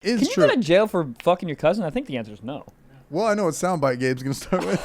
Can you true. go to jail for fucking your cousin? I think the answer is no. Well, I know what soundbite Gabe's going to start with.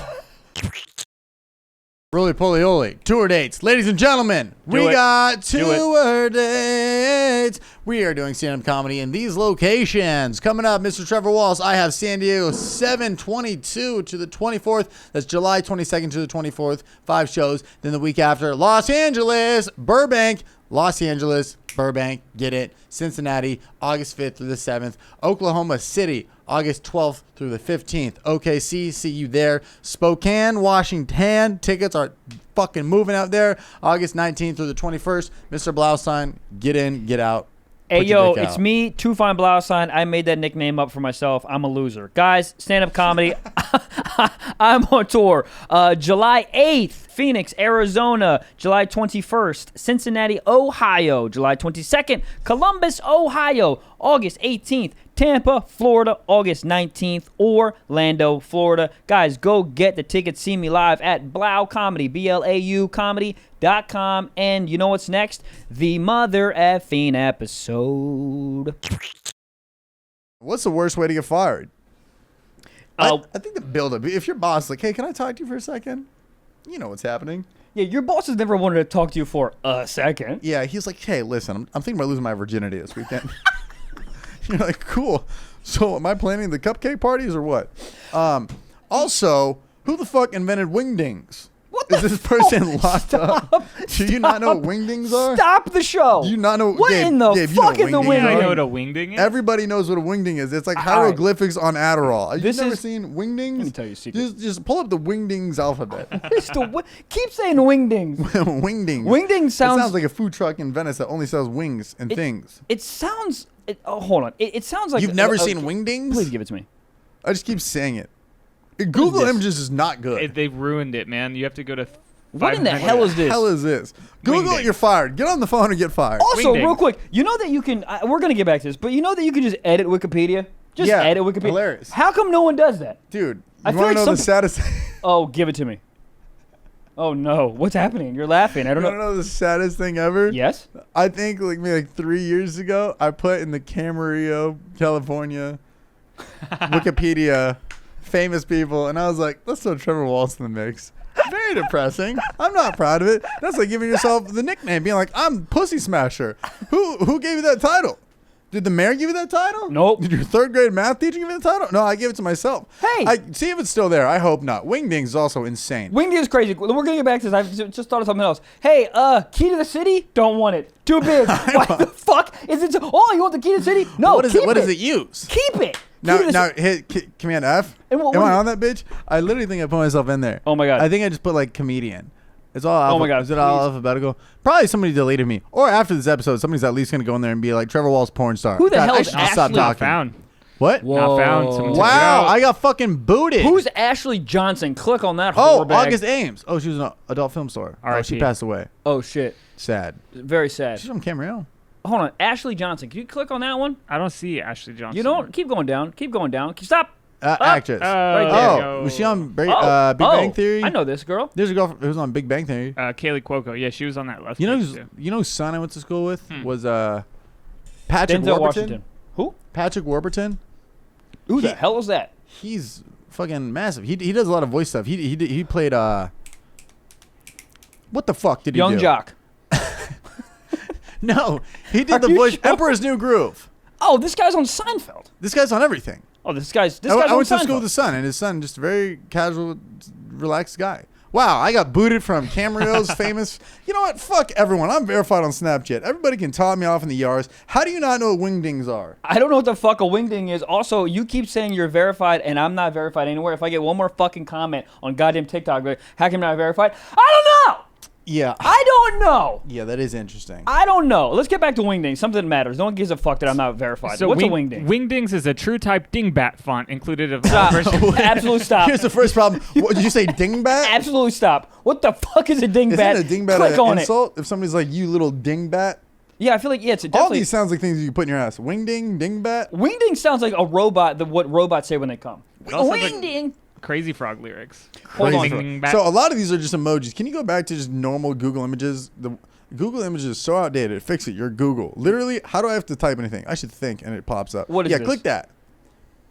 Roly poly oly. Tour dates. Ladies and gentlemen, we got tour dates. We are doing stand-up comedy in these locations. Coming up, Mr. Trevor Walsh, I have San Diego 7/22 to the 24th. That's July 22nd to the 24th. 5 shows. Then the week after, Los Angeles, Burbank, Los Angeles, Burbank, get it. Cincinnati, August 5th through the 7th. Oklahoma City, August 12th through the 15th. OKC, see you there. Spokane, Washington, tickets are fucking moving out there. August 19th through the 21st. Mr. Blaustein, get in, get out. Hey, yo, it's me, Too Fine Blaustein. I made that nickname up for myself. I'm a loser. Guys, stand-up comedy. I'm on tour. July 8th, Phoenix, Arizona. July 21st, Cincinnati, Ohio. July 22nd, Columbus, Ohio. August 18th, Tampa, Florida. August 19th, Orlando, Florida. Guys, go get the tickets. See me live at Blau Comedy, BLAU comedy.com. And you know what's next? The mother effing episode. What's the worst way to get fired? I think the build-up. If your boss is like, hey, can I talk to you for a second? You know what's happening. Yeah, your boss has never wanted to talk to you for a second. Yeah, he's like, hey, listen, I'm thinking about losing my virginity this weekend. You're like, cool. So am I planning the cupcake parties or what? Also, who the fuck invented Wingdings? Is this person locked up? Do you not know what Wingdings are? Stop the show. Do you not know what Gabe, in the Gabe, fuck is the I Wingding? know what a wingding is. Everybody knows what a Wingding is. It's like hieroglyphics on Adderall. You've never seen Wingdings? Let me tell you a secret. Just pull up the Wingdings alphabet. Keep saying Wingdings. Wingdings. Wingdings sounds like a food truck in Venice that only sells wings and things. It sounds. Hold on. It sounds like you've never seen Wingdings. Please give it to me. I just keep saying it. Google Images is not good. They've ruined it, man. You have to go to. What in the hell is this? Hell is this? Google it. You're fired. Get on the phone and get fired. Also, real quick, you know that you can. We're gonna get back to this, but you know that you can just edit Wikipedia. Just edit Wikipedia. Hilarious. How come no one does that, dude? I you feel want to like know the saddest? Oh, give it to me. Oh no, what's happening? You're laughing. I don't know. You want to know the saddest thing ever? Yes. I think maybe 3 years ago, I put in the Camarillo, California, Wikipedia, famous people, and I was like, let's throw Trevor Walsh in the mix. Very depressing. I'm not proud of it. That's like giving yourself the nickname, being like, I'm Pussy Smasher. Who gave you that title? Did the mayor give you that title? Nope. Did your 3rd grade math teacher give you the title? No, I gave it to myself. Hey. I see if it's still there. I hope not. Wingdings is also insane. Wingdings is crazy. We're going to get back to this. I just thought of something else. Hey, key to the city? Don't want it. Too big. What the fuck? Is it? Oh, you want the key to the city? No, What does it use? Keep it. Now hit Command F. Am I on that bitch? I literally think I put myself in there. Oh my god. I think I just put like comedian. It's all. Oh my god. Is it all alphabetical? Probably somebody deleted me. Or after this episode, somebody's at least gonna go in there and be like Trevor Walsh porn star. Who the hell is Ashley? Stop talking. Found. What? Not found. Someone Wow, I got fucking booted. Who's Ashley Johnson? Click on that. Oh, bag. August Ames. Oh, she was an adult film star. Oh, she passed away. Oh shit. Sad. Very sad. She's from Camarillo. Hold on, Ashley Johnson. Can you click on that one? I don't see Ashley Johnson. You don't. Keep going down. Keep going down. Stop. Actress. Right there. Oh, was she on Big Bang Theory? I know this girl. There's a girl who was on Big Bang Theory. Kaylee Cuoco. Yeah, she was on that left. You know whose son I went to school with was Patrick Denzel Warburton. Washington. Who? Patrick Warburton. Who the hell is that? He's fucking massive. He does a lot of voice stuff. He played what the fuck did he do? Young Jock. No, he did the voice sure? Emperor's New Groove. Oh, this guy's on Seinfeld. This guy's on everything. Oh, this guy's I on went to Seinfeld. school with his son, and his son just a very casual, relaxed guy. Wow, I got booted from Camarillo's famous. You know what? Fuck everyone. I'm verified on Snapchat. Everybody can top me off in the yards. How do you not know what Wingdings are? I don't know what the fuck a wingding is. Also, you keep saying you're verified, and I'm not verified anywhere. If I get one more fucking comment on goddamn TikTok, like, how come I'm not verified? I don't know. Yeah. I don't know. Yeah, that is interesting. I don't know. Let's get back to wingdings. Something that matters. No one gives a fuck that I'm not verified. So What's a wingding? Wingdings is a true type dingbat font included of Stop. all versions. Absolutely stop. Here's the first problem. What, did you say dingbat? Absolutely stop. What the fuck is a dingbat? Isn't a dingbat Click an on insult? If somebody's like, you little dingbat? Yeah, I feel like, yeah, it's All definitely... these sounds like things you put in your ass. Wingding, dingbat. Wingding sounds like a robot, what robots say when they come. Also like Wingding. Crazy Frog lyrics. Hold on. Crazy. So a lot of these are just emojis. Can you go back to just normal Google images? Google Images is so outdated. Fix it. You're Google. Literally, how do I have to type anything? I should think, and it pops up. What is yeah, this? click that.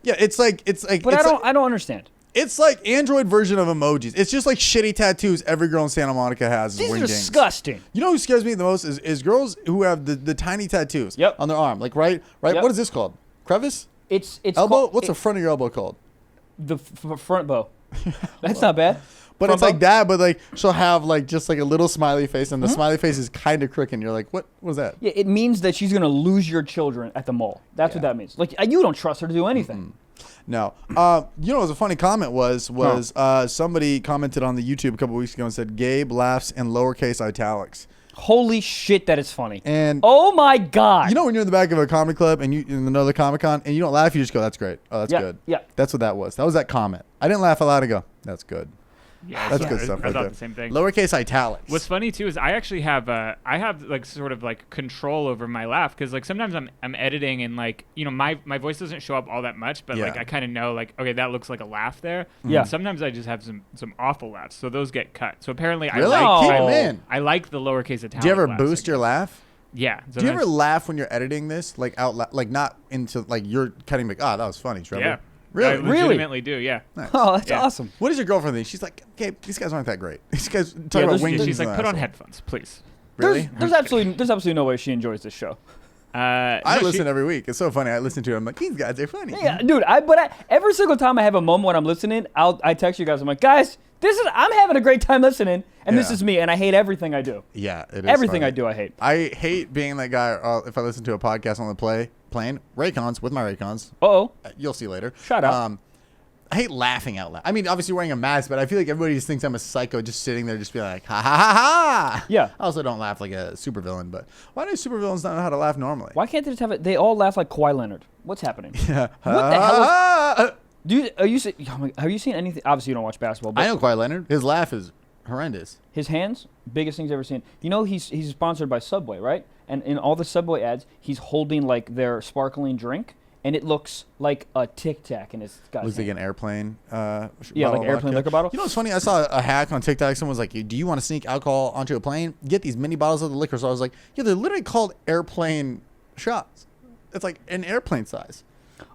Yeah, it's like. But it's I don't understand. It's like Android version of emojis. It's just like shitty tattoos every girl in Santa Monica has. These are Wingdings. disgusting. You know who scares me the most is girls who have the tiny tattoos Yep. on their arm. Like right. Yep. What is this called? Crevice? It's Elbow? called- What's the front of your elbow called? the front bow. That's not bad. But Front it's like bow? that, but like she'll have like just like a little smiley face, and the smiley face is kind of crooked. And you're like, what was that? Yeah, it means that she's gonna lose your children at the mall. That's what that means. Like you don't trust her to do anything. No. You know, what was a funny comment was somebody commented on the YouTube a couple weeks ago and said Gabe laughs in lowercase italics. Holy shit, that is funny. And oh my god. you know when you're in the back of a comedy club and you in another Comic-Con and you don't laugh, you just go, "That's great. Oh, that's good." Yeah. That's what that was. That was that comment. I didn't laugh aloud. I go, "That's good." Yeah, That's good stuff I right thought there. the same thing. Lowercase italics. What's funny too is I actually have like sort of like control over my laugh because like sometimes I'm editing and like you know my voice doesn't show up all that much, but like Yeah. I kind of know like okay that looks like a laugh there. Yeah. And sometimes I just have some awful laughs, so those get cut. So apparently Really? I like Keep 'em in. I like the lowercase italic. Do you ever laughs, I boost your guess. laugh? Yeah. Do you ever sometimes- laugh when you're editing this, like out loud, like not into like you're cutting like, that was funny, Trevor. Yeah. Really? I legitimately do. Yeah. Nice. Oh, that's Yeah. awesome. What does your girlfriend think? She's like, "Gabe, these guys aren't that great. These guys talk Yeah, about there's- wings." She's like, put on headphones, please. Really? There's absolutely no way she enjoys this show. I listen every week. It's so funny. I listen to it. I'm like, these guys are funny. Yeah, dude. Every single time I have a moment when I'm listening, I text you guys. I'm like, guys, I'm having a great time listening, and this Yeah. is me, and I hate everything I do. Yeah, it is Everything funny. I do, I hate. I hate being that guy. If I listen to a podcast on the plane, Raycons with my Raycons. Uh-oh. You'll see later. Shut up. I hate laughing out loud. I mean, obviously wearing a mask, but I feel like everybody just thinks I'm a psycho just sitting there just being like, ha ha ha ha. Yeah. I also don't laugh like a supervillain, but why do supervillains not know how to laugh normally? Why can't they just have it? They all laugh like Kawhi Leonard. What's happening? Yeah. What the hell is- hell Dude, have you seen anything? Obviously, you don't watch basketball, but I know Kawhi Leonard. His laugh is horrendous. his hands, biggest things I've ever seen. You know, he's sponsored by Subway, right? And in all the Subway ads, he's holding like their sparkling drink, and it looks like a Tic Tac in his guy's Looks like hand. an airplane. Yeah, bottle like of an airplane vodka. liquor bottle. You know what's funny? I saw a hack on TikTok. Someone was like, "Do you want to sneak alcohol onto a plane? Get these mini bottles of the liquor." So I was like, "Yeah, they're literally called airplane shots. It's like an airplane size."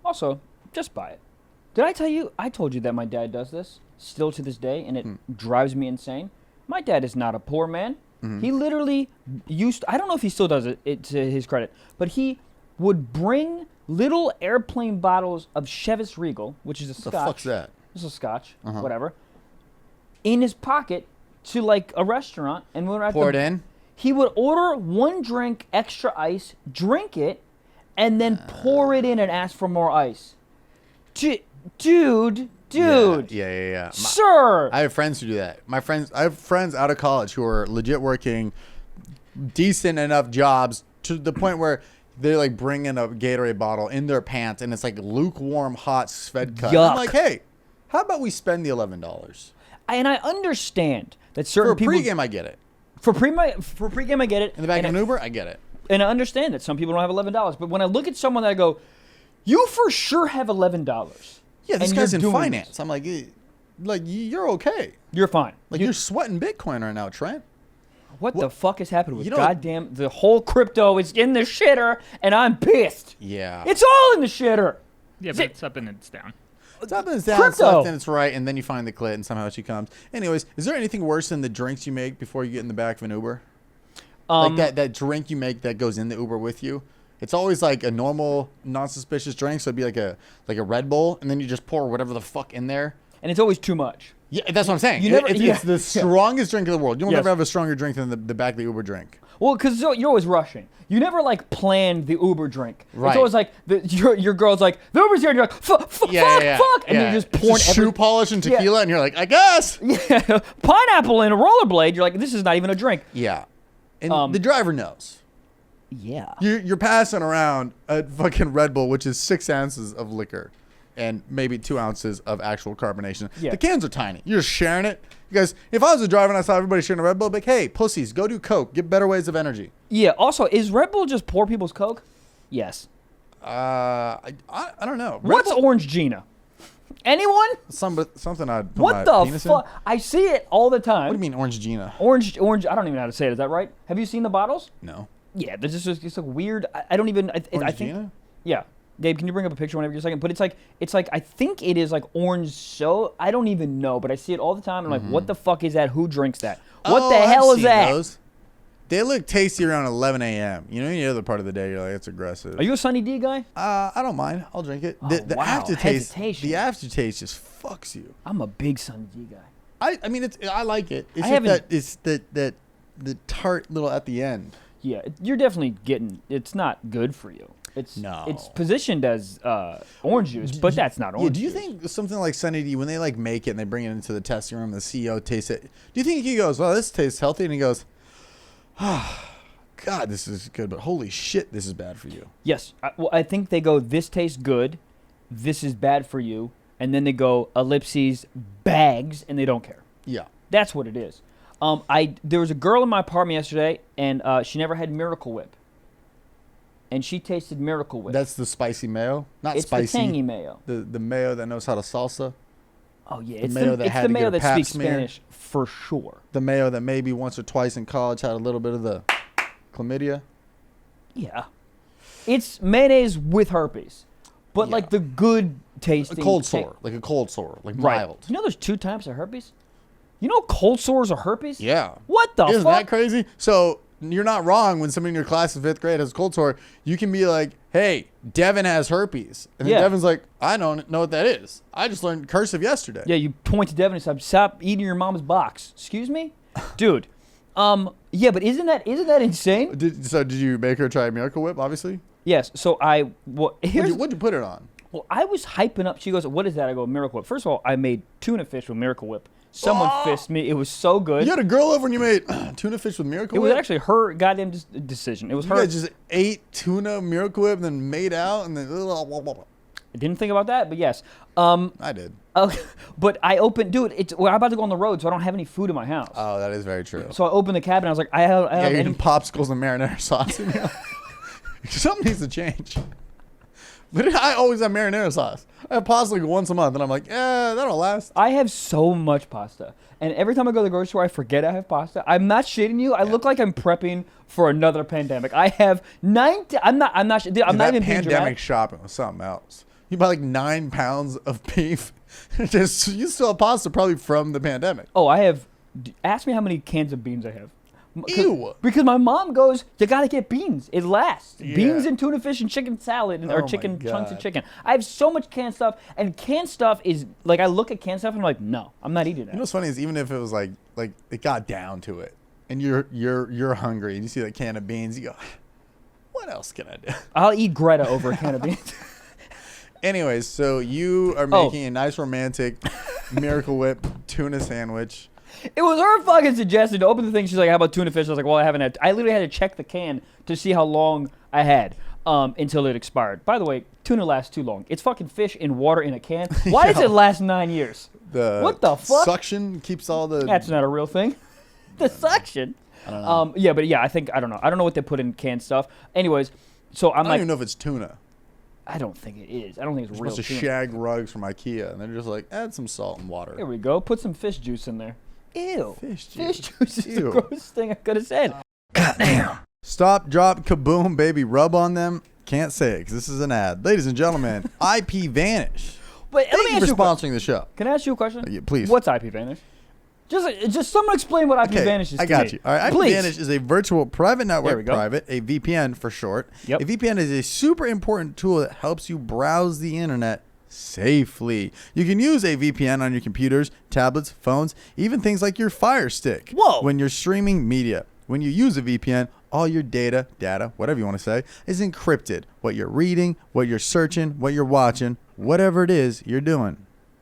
Also, just buy it. Did I tell you? I told you that my dad does this still to this day, and it drives me insane. My dad is not a poor man. He literally I don't know if he still does it to his credit, but he would bring little airplane bottles of Chivas Regal, which is a What the scotch. fuck's that? This is a scotch, whatever, in his pocket to like a restaurant, and when we're at Pour the, it in. he would order one drink, extra ice, drink it, and then pour it in and ask for more ice. Dude, Yeah. sir. I have friends who do that. I have friends out of college who are legit working decent enough jobs to the point where they like bring in a Gatorade bottle in their pants and it's like lukewarm, hot Svedka. Yuck. I'm like, hey, how about we spend the $11 And I understand that for certain a people pregame? I get it. for pregame I get it. In the back and of an I, Uber, I get it. and I understand that some people don't have $11. But when I look at someone, I go, "You for sure have $11." Yeah, this and guy's you're in doing finance. this. I'm like, you're okay. You're fine. Like you're sweating Bitcoin right now, Trent. What the fuck has happened with You know- goddamn the whole crypto is in the shitter, and I'm pissed. Yeah. It's all in the shitter. Yeah, but it's up and it's down. It's up and it's down, it's Crypto. left and it's right, and then you find the clit, and somehow she comes. Anyways, is there anything worse than the drinks you make before you get in the back of an Uber? Like that drink you make that goes in the Uber with you? It's always like a normal, non-suspicious drink, so it'd be like a Red Bull, and then you just pour whatever the fuck in there. And it's always too much. Yeah, that's what I'm saying. You never- It's the strongest drink in the world. You'll Yes. never have a stronger drink than the back of the Uber drink. Well, because you're always rushing. You never like plan the Uber drink. Right. It's always like your girl's like the Uber's here, and you're like fuck, fuck, and Yeah. you just It's pour just shoe polish and tequila, and you're like, I guess. yeah, pineapple in a rollerblade. You're like, this is not even a drink. Yeah, and the driver knows. Yeah. You're passing around a fucking Red Bull, which is 6 ounces of liquor and maybe 2 ounces of actual carbonation. Yeah. The cans are tiny. You're just sharing it. Because if I was a driver and I saw everybody sharing a Red Bull, I'd be like, hey, pussies, go do Coke. Get better ways of energy. Yeah. Also, is Red Bull just poor people's Coke? Yes. I don't know. What's Orange Gina? Anyone? Something I'd put What my the penis fuck? I see it all the time. What do you mean, Orange Gina? Orange. I don't even know how to say it. Is that right? Have you seen the bottles? No. Yeah, there's just it's like weird. I don't even. I Orange think. Gina? Yeah, Gabe, can you bring up a picture whenever you're second? But it's like I think it is like orange. So I don't even know, but I see it all the time. I'm like, what the fuck is that? Who drinks that? What the hell is that? Those. They look tasty around 11 a.m. You know, any other part of the day, you're like, it's aggressive. Are you a Sunny D guy? I don't mind. I'll drink it. Oh, The wow. aftertaste. Hesitation. The aftertaste just fucks you. I'm a big Sunny D guy. I mean, I like it. It's I just haven't- that it's the tart little at the end. Yeah, you're definitely getting. It's not good for you. It's positioned as orange juice, but that's not orange. Yeah, do you juice. think something like Sunny D, when they like make it and they bring it into the testing room, the CEO tastes it? Do you think he goes, "Well, this tastes healthy," and he goes, "Ah, God, this is good, but holy shit, this is bad for you." Yes. I think they go, this tastes good, this is bad for you, and then they go, ellipses, bags, and they don't care. Yeah. That's what it is. There was a girl in my apartment yesterday, and she never had Miracle Whip. And she tasted Miracle Whip. That's the spicy mayo? Not it's spicy. It's the tangy mayo. The mayo that knows how to salsa? Oh, yeah. The It's mayo the, that it's had the to get mayo a that pap speaks smear? Spanish for sure. The mayo that maybe once or twice in college had a little bit of the chlamydia? Yeah. It's mayonnaise with herpes. But Yeah. like the good tasting. A cold sore. Like a cold sore. Like mild. You know there's 2 types of herpes? You know cold sores are herpes? Yeah. What the Isn't fuck? that crazy? So you're not wrong when somebody in your class in 5th grade has a cold sore. You can be like, hey, Devin has herpes. And then Yeah. Devin's like, I don't know what that is. I just learned cursive yesterday. Yeah, you point to Devin and say, "Stop eating your mom's box." Excuse me, dude. Yeah, but isn't that insane? Did you make her try Miracle Whip, obviously? Yes. So What'd you put it on? Well, I was hyping up. She goes, "What is that?" I go, "Miracle Whip." First of all, I made tuna fish with Miracle Whip. Someone fist me. It was so good. You had a girl over and you made tuna fish with Miracle It Whip? was actually her goddamn decision. It was You her. guys just ate tuna Miracle Whip and then made out and then... I didn't think about that, but yes. I did. But I opened, dude. I'm about to go on the road, so I don't have any food in my house. Oh, that is very true. So I opened the cabinet. I was like, I have You're any eating popsicles and marinara sauce. Something needs to change. But I always have marinara sauce. I have pasta like once a month, and I'm like, that'll last. I have so much pasta, and every time I go to the grocery store, I forget I have pasta. I'm not shitting you. I look like I'm prepping for another pandemic. I have 90. I'm not. I'm not even being pandemic dramatic. shopping was something else. You buy like 9 pounds of beef. You still have pasta probably from the pandemic. Oh, I have. Ask me how many cans of beans I have. Ew. Because my mom goes, you gotta get beans. It lasts. Yeah. Beans and tuna fish and chicken salad or Oh chicken my chunks of God. chicken. I have so much canned stuff, and canned stuff is like I look at canned stuff and I'm like, no, I'm not eating that. You know what's funny is even if it was like it got down to it, and you're hungry and you see that can of beans, you go, what else can I do? I'll eat Greta over a can of beans. Anyways, so you are making a nice romantic Miracle Whip tuna sandwich. It was her fucking suggestion to open the thing. She's like, how about tuna fish? I was like, well, I haven't had. I literally had to check the can to see how long I had until it expired. By the way, tuna lasts too long. It's fucking fish in water in a can. Why does it last 9 years? What the fuck? Suction keeps all the... That's not a real thing. The suction. I don't know. I don't know. I don't know what they put in canned stuff. Anyways, so I'm I don't like, even know if it's tuna. I don't think it is. I don't think it's It's a real bunch of tuna. shag rugs from IKEA, and they're just like, add some salt and Here water. we go. Put some fish juice in there. Ew. Fish Fish juice. juice is the Ew. grossest thing I could have said. Stop, drop, kaboom, baby, rub on them. Can't say it because this is an ad. Ladies and gentlemen, IPVanish. But let Thank me you ask for you a question. sponsoring the show. Can I ask you a question? Yeah, please. What's IPVanish? Just someone explain what IPVanish is. I to got me. you. All right, Please. IPVanish is a virtual private There we network, go. a VPN for short. Yep. A VPN is a super important tool that helps you browse the internet safely. You can use a VPN on your computers, tablets, phones, even things like your Fire Stick. Whoa. When you're streaming media. When you use a VPN, all your data, whatever you want to say, is encrypted. What you're reading, what you're searching, what you're watching, whatever it is you're doing.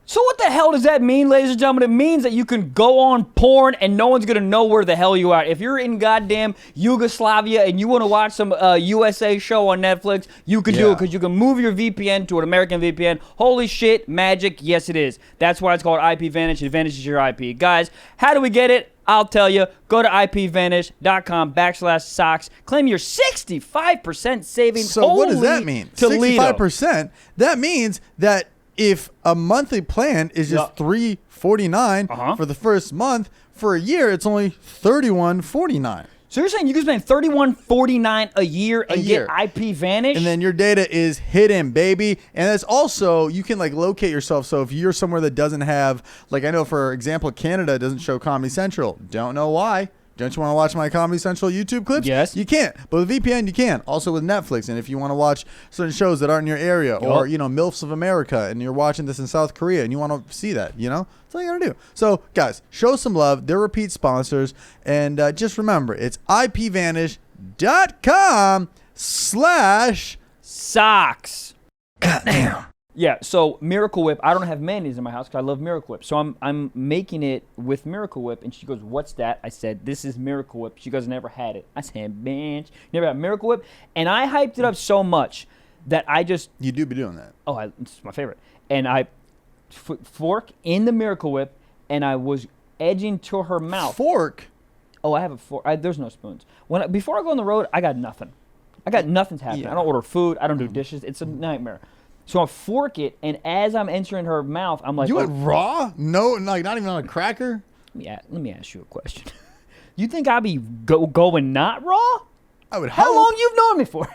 So what the hell does that mean, ladies and gentlemen? It means that you can go on porn and no one's going to know where the hell you are. If you're in goddamn Yugoslavia and you want to watch some USA show on Netflix, you can do it because you can move your VPN to an American VPN. Holy shit, magic. Yes, it is. That's why it's called IPVanish. It vanishes your IP. Guys, how do we get it? I'll tell you. Go to ipvanish.com/socks. Claim your 65% savings. So what does that mean? 65%? That means that if a monthly plan is just $349 for the first month, for a year it's only $31.49. So you're saying you can spend $31.49 a year and get IPVanish? And then your data is hidden, baby. And it's also, you can like locate yourself. So if you're somewhere that doesn't have, like I know for example, Canada doesn't show Comedy Central. Don't know why. Don't you want to watch my Comedy Central YouTube clips? Yes. You can't. But with VPN, you can. Also with Netflix. And if you want to watch certain shows that aren't in your area, or, you know, MILFs of America, and you're watching this in South Korea, and you want to see that, you know? That's all you got to do. So, guys, show some love. They're repeat sponsors. And just remember, it's IPVanish.com/socks. Goddamn. Yeah, so Miracle Whip, I don't have mayonnaise in my house because I love Miracle Whip. So I'm making it with Miracle Whip, and she goes, "What's that?" I said, "This is Miracle Whip." She goes, "Never had it." I said, "Bitch, never had Miracle Whip?" And I hyped it up so much that I just... You do be doing that. Oh, it's my favorite. And I fork in the Miracle Whip, and I was edging to her mouth. Fork? Oh, I have a fork. There's no spoons. Before I go on the road, I got nothing. Nothing's happening. Yeah. I don't order food. I don't do dishes. It's a nightmare. So I fork it, and as I'm entering her mouth, I'm like... You went raw? No, like not even on a cracker? Let me ask you a question. You think I'd be going not raw? I would. How long you've known me for?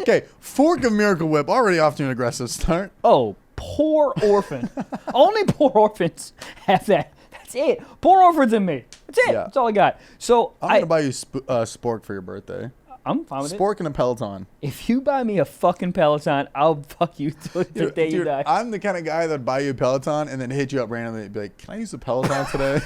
Okay, fork of Miracle Whip, already off to an aggressive start. Oh, poor orphan. Only poor orphans have that. That's it. Poor orphans and me. That's it. Yeah. That's all I got. So I'm going to buy you Spork for your birthday. I'm fine with it. Spork and a Peloton. If you buy me a fucking Peloton, I'll fuck you till the day you die. I'm the kind of guy that'd buy you a Peloton and then hit you up randomly and be like, "Can I use a Peloton today?"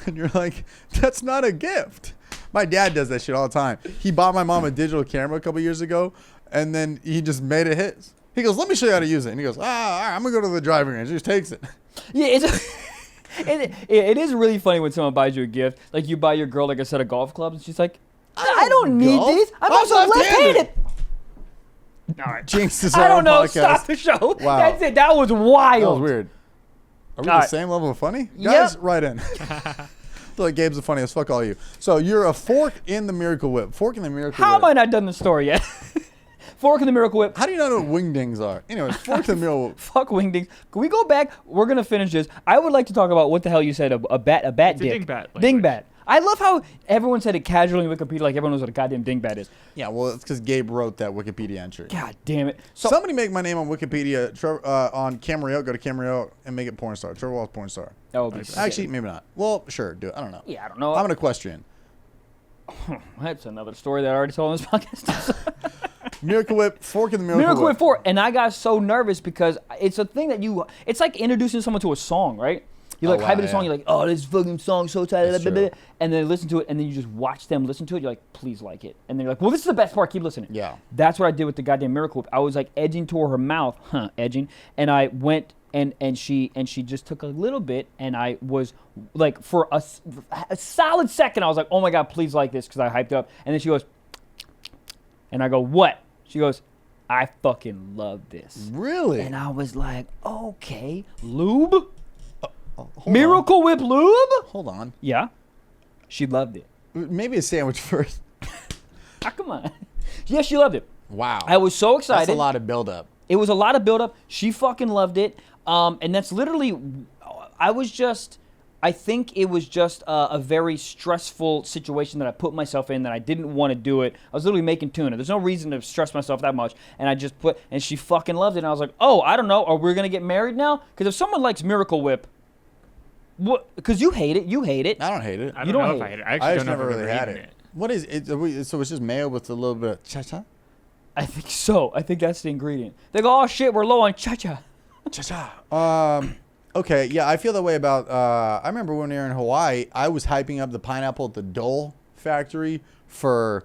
And you're like, "That's not a gift." My dad does that shit all the time. He bought my mom a digital camera a couple years ago, and then he just made it his. He goes, "Let me show you how to use it." And he goes, all right, I'm going to go to the driving range. He just takes it. Yeah, it is really funny when someone buys you a gift. Like you buy your girl like a set of golf clubs, and she's like, I don't need these. I'm also left-handed. All right, Jinx this I don't know. podcast. Stop the show. Wow. That's it. That was wild. That was weird. Are we the same level of funny? Guys, right in. I feel like Gabe's the funniest. Fuck all you. So you're a fork in the Miracle Whip. Fork in the Miracle Whip. How am I not done the story yet? Fork in the Miracle Whip. How do you not know what Wingdings are? Anyways, fork in the Miracle Whip. Fuck Wingdings. Can we go back? We're gonna finish this. I would like to talk about what the hell you said. A bat dick. Dingbat. Dingbat. I love how everyone said it casually in Wikipedia, like everyone knows what a goddamn dingbat is. Yeah, well, it's because Gabe wrote that Wikipedia entry. God damn it. So Somebody make my name on Wikipedia on Cameo. Go to Cameo and make it porn star. Trevor Wallace porn star. that would be Actually, maybe not. Well, sure, do it. I don't know. yeah, I don't know. I'm an equestrian. That's another story that I already told on this podcast. Miracle Whip, fork in the Miracle, Miracle Whip 4. And I got so nervous because it's a thing that it's like introducing someone to a song, right? You like hype the song, you're like, "Oh, this fucking song so tight," and then listen to it, and then you just watch them listen to it. You're like, "Please like it," and then you're like, "Well, this is the best part. Keep listening." Yeah. That's what I did with the goddamn Miracle Whip. I was like edging toward her mouth, edging, and I went and she just took a little bit, and I was like, for a solid second, I was like, "Oh my god, please like this," because I hyped up, and then she goes, and I go, "What?" She goes, "I fucking love this." Really? And I was like, "Okay, lube." Hold Miracle on. Whip lube? Hold on. Yeah. She loved it. Maybe a sandwich first. Come on. Yeah, she loved it. Wow. I was so excited. That's a lot of buildup. It was a lot of buildup. She fucking loved it. And that's literally, I think it was just a very stressful situation that I put myself in that I didn't want to do it. I was literally making tuna. There's no reason to stress myself that much. And I just and she fucking loved it. And I was like, oh, I don't know. Are we going to get married now? Because if someone likes Miracle Whip, what? Because you hate it. You hate it. I don't hate it. I don't know if I hate it. I actually don't know never if I've really ever had eaten it. What is it? So it's just mayo with a little bit of cha-cha? I think so. I think that's the ingredient. They go, oh shit, we're low on cha-cha. Cha-cha. Okay, yeah, I feel that way about, I remember when we were in Hawaii, I was hyping up the pineapple at the Dole factory for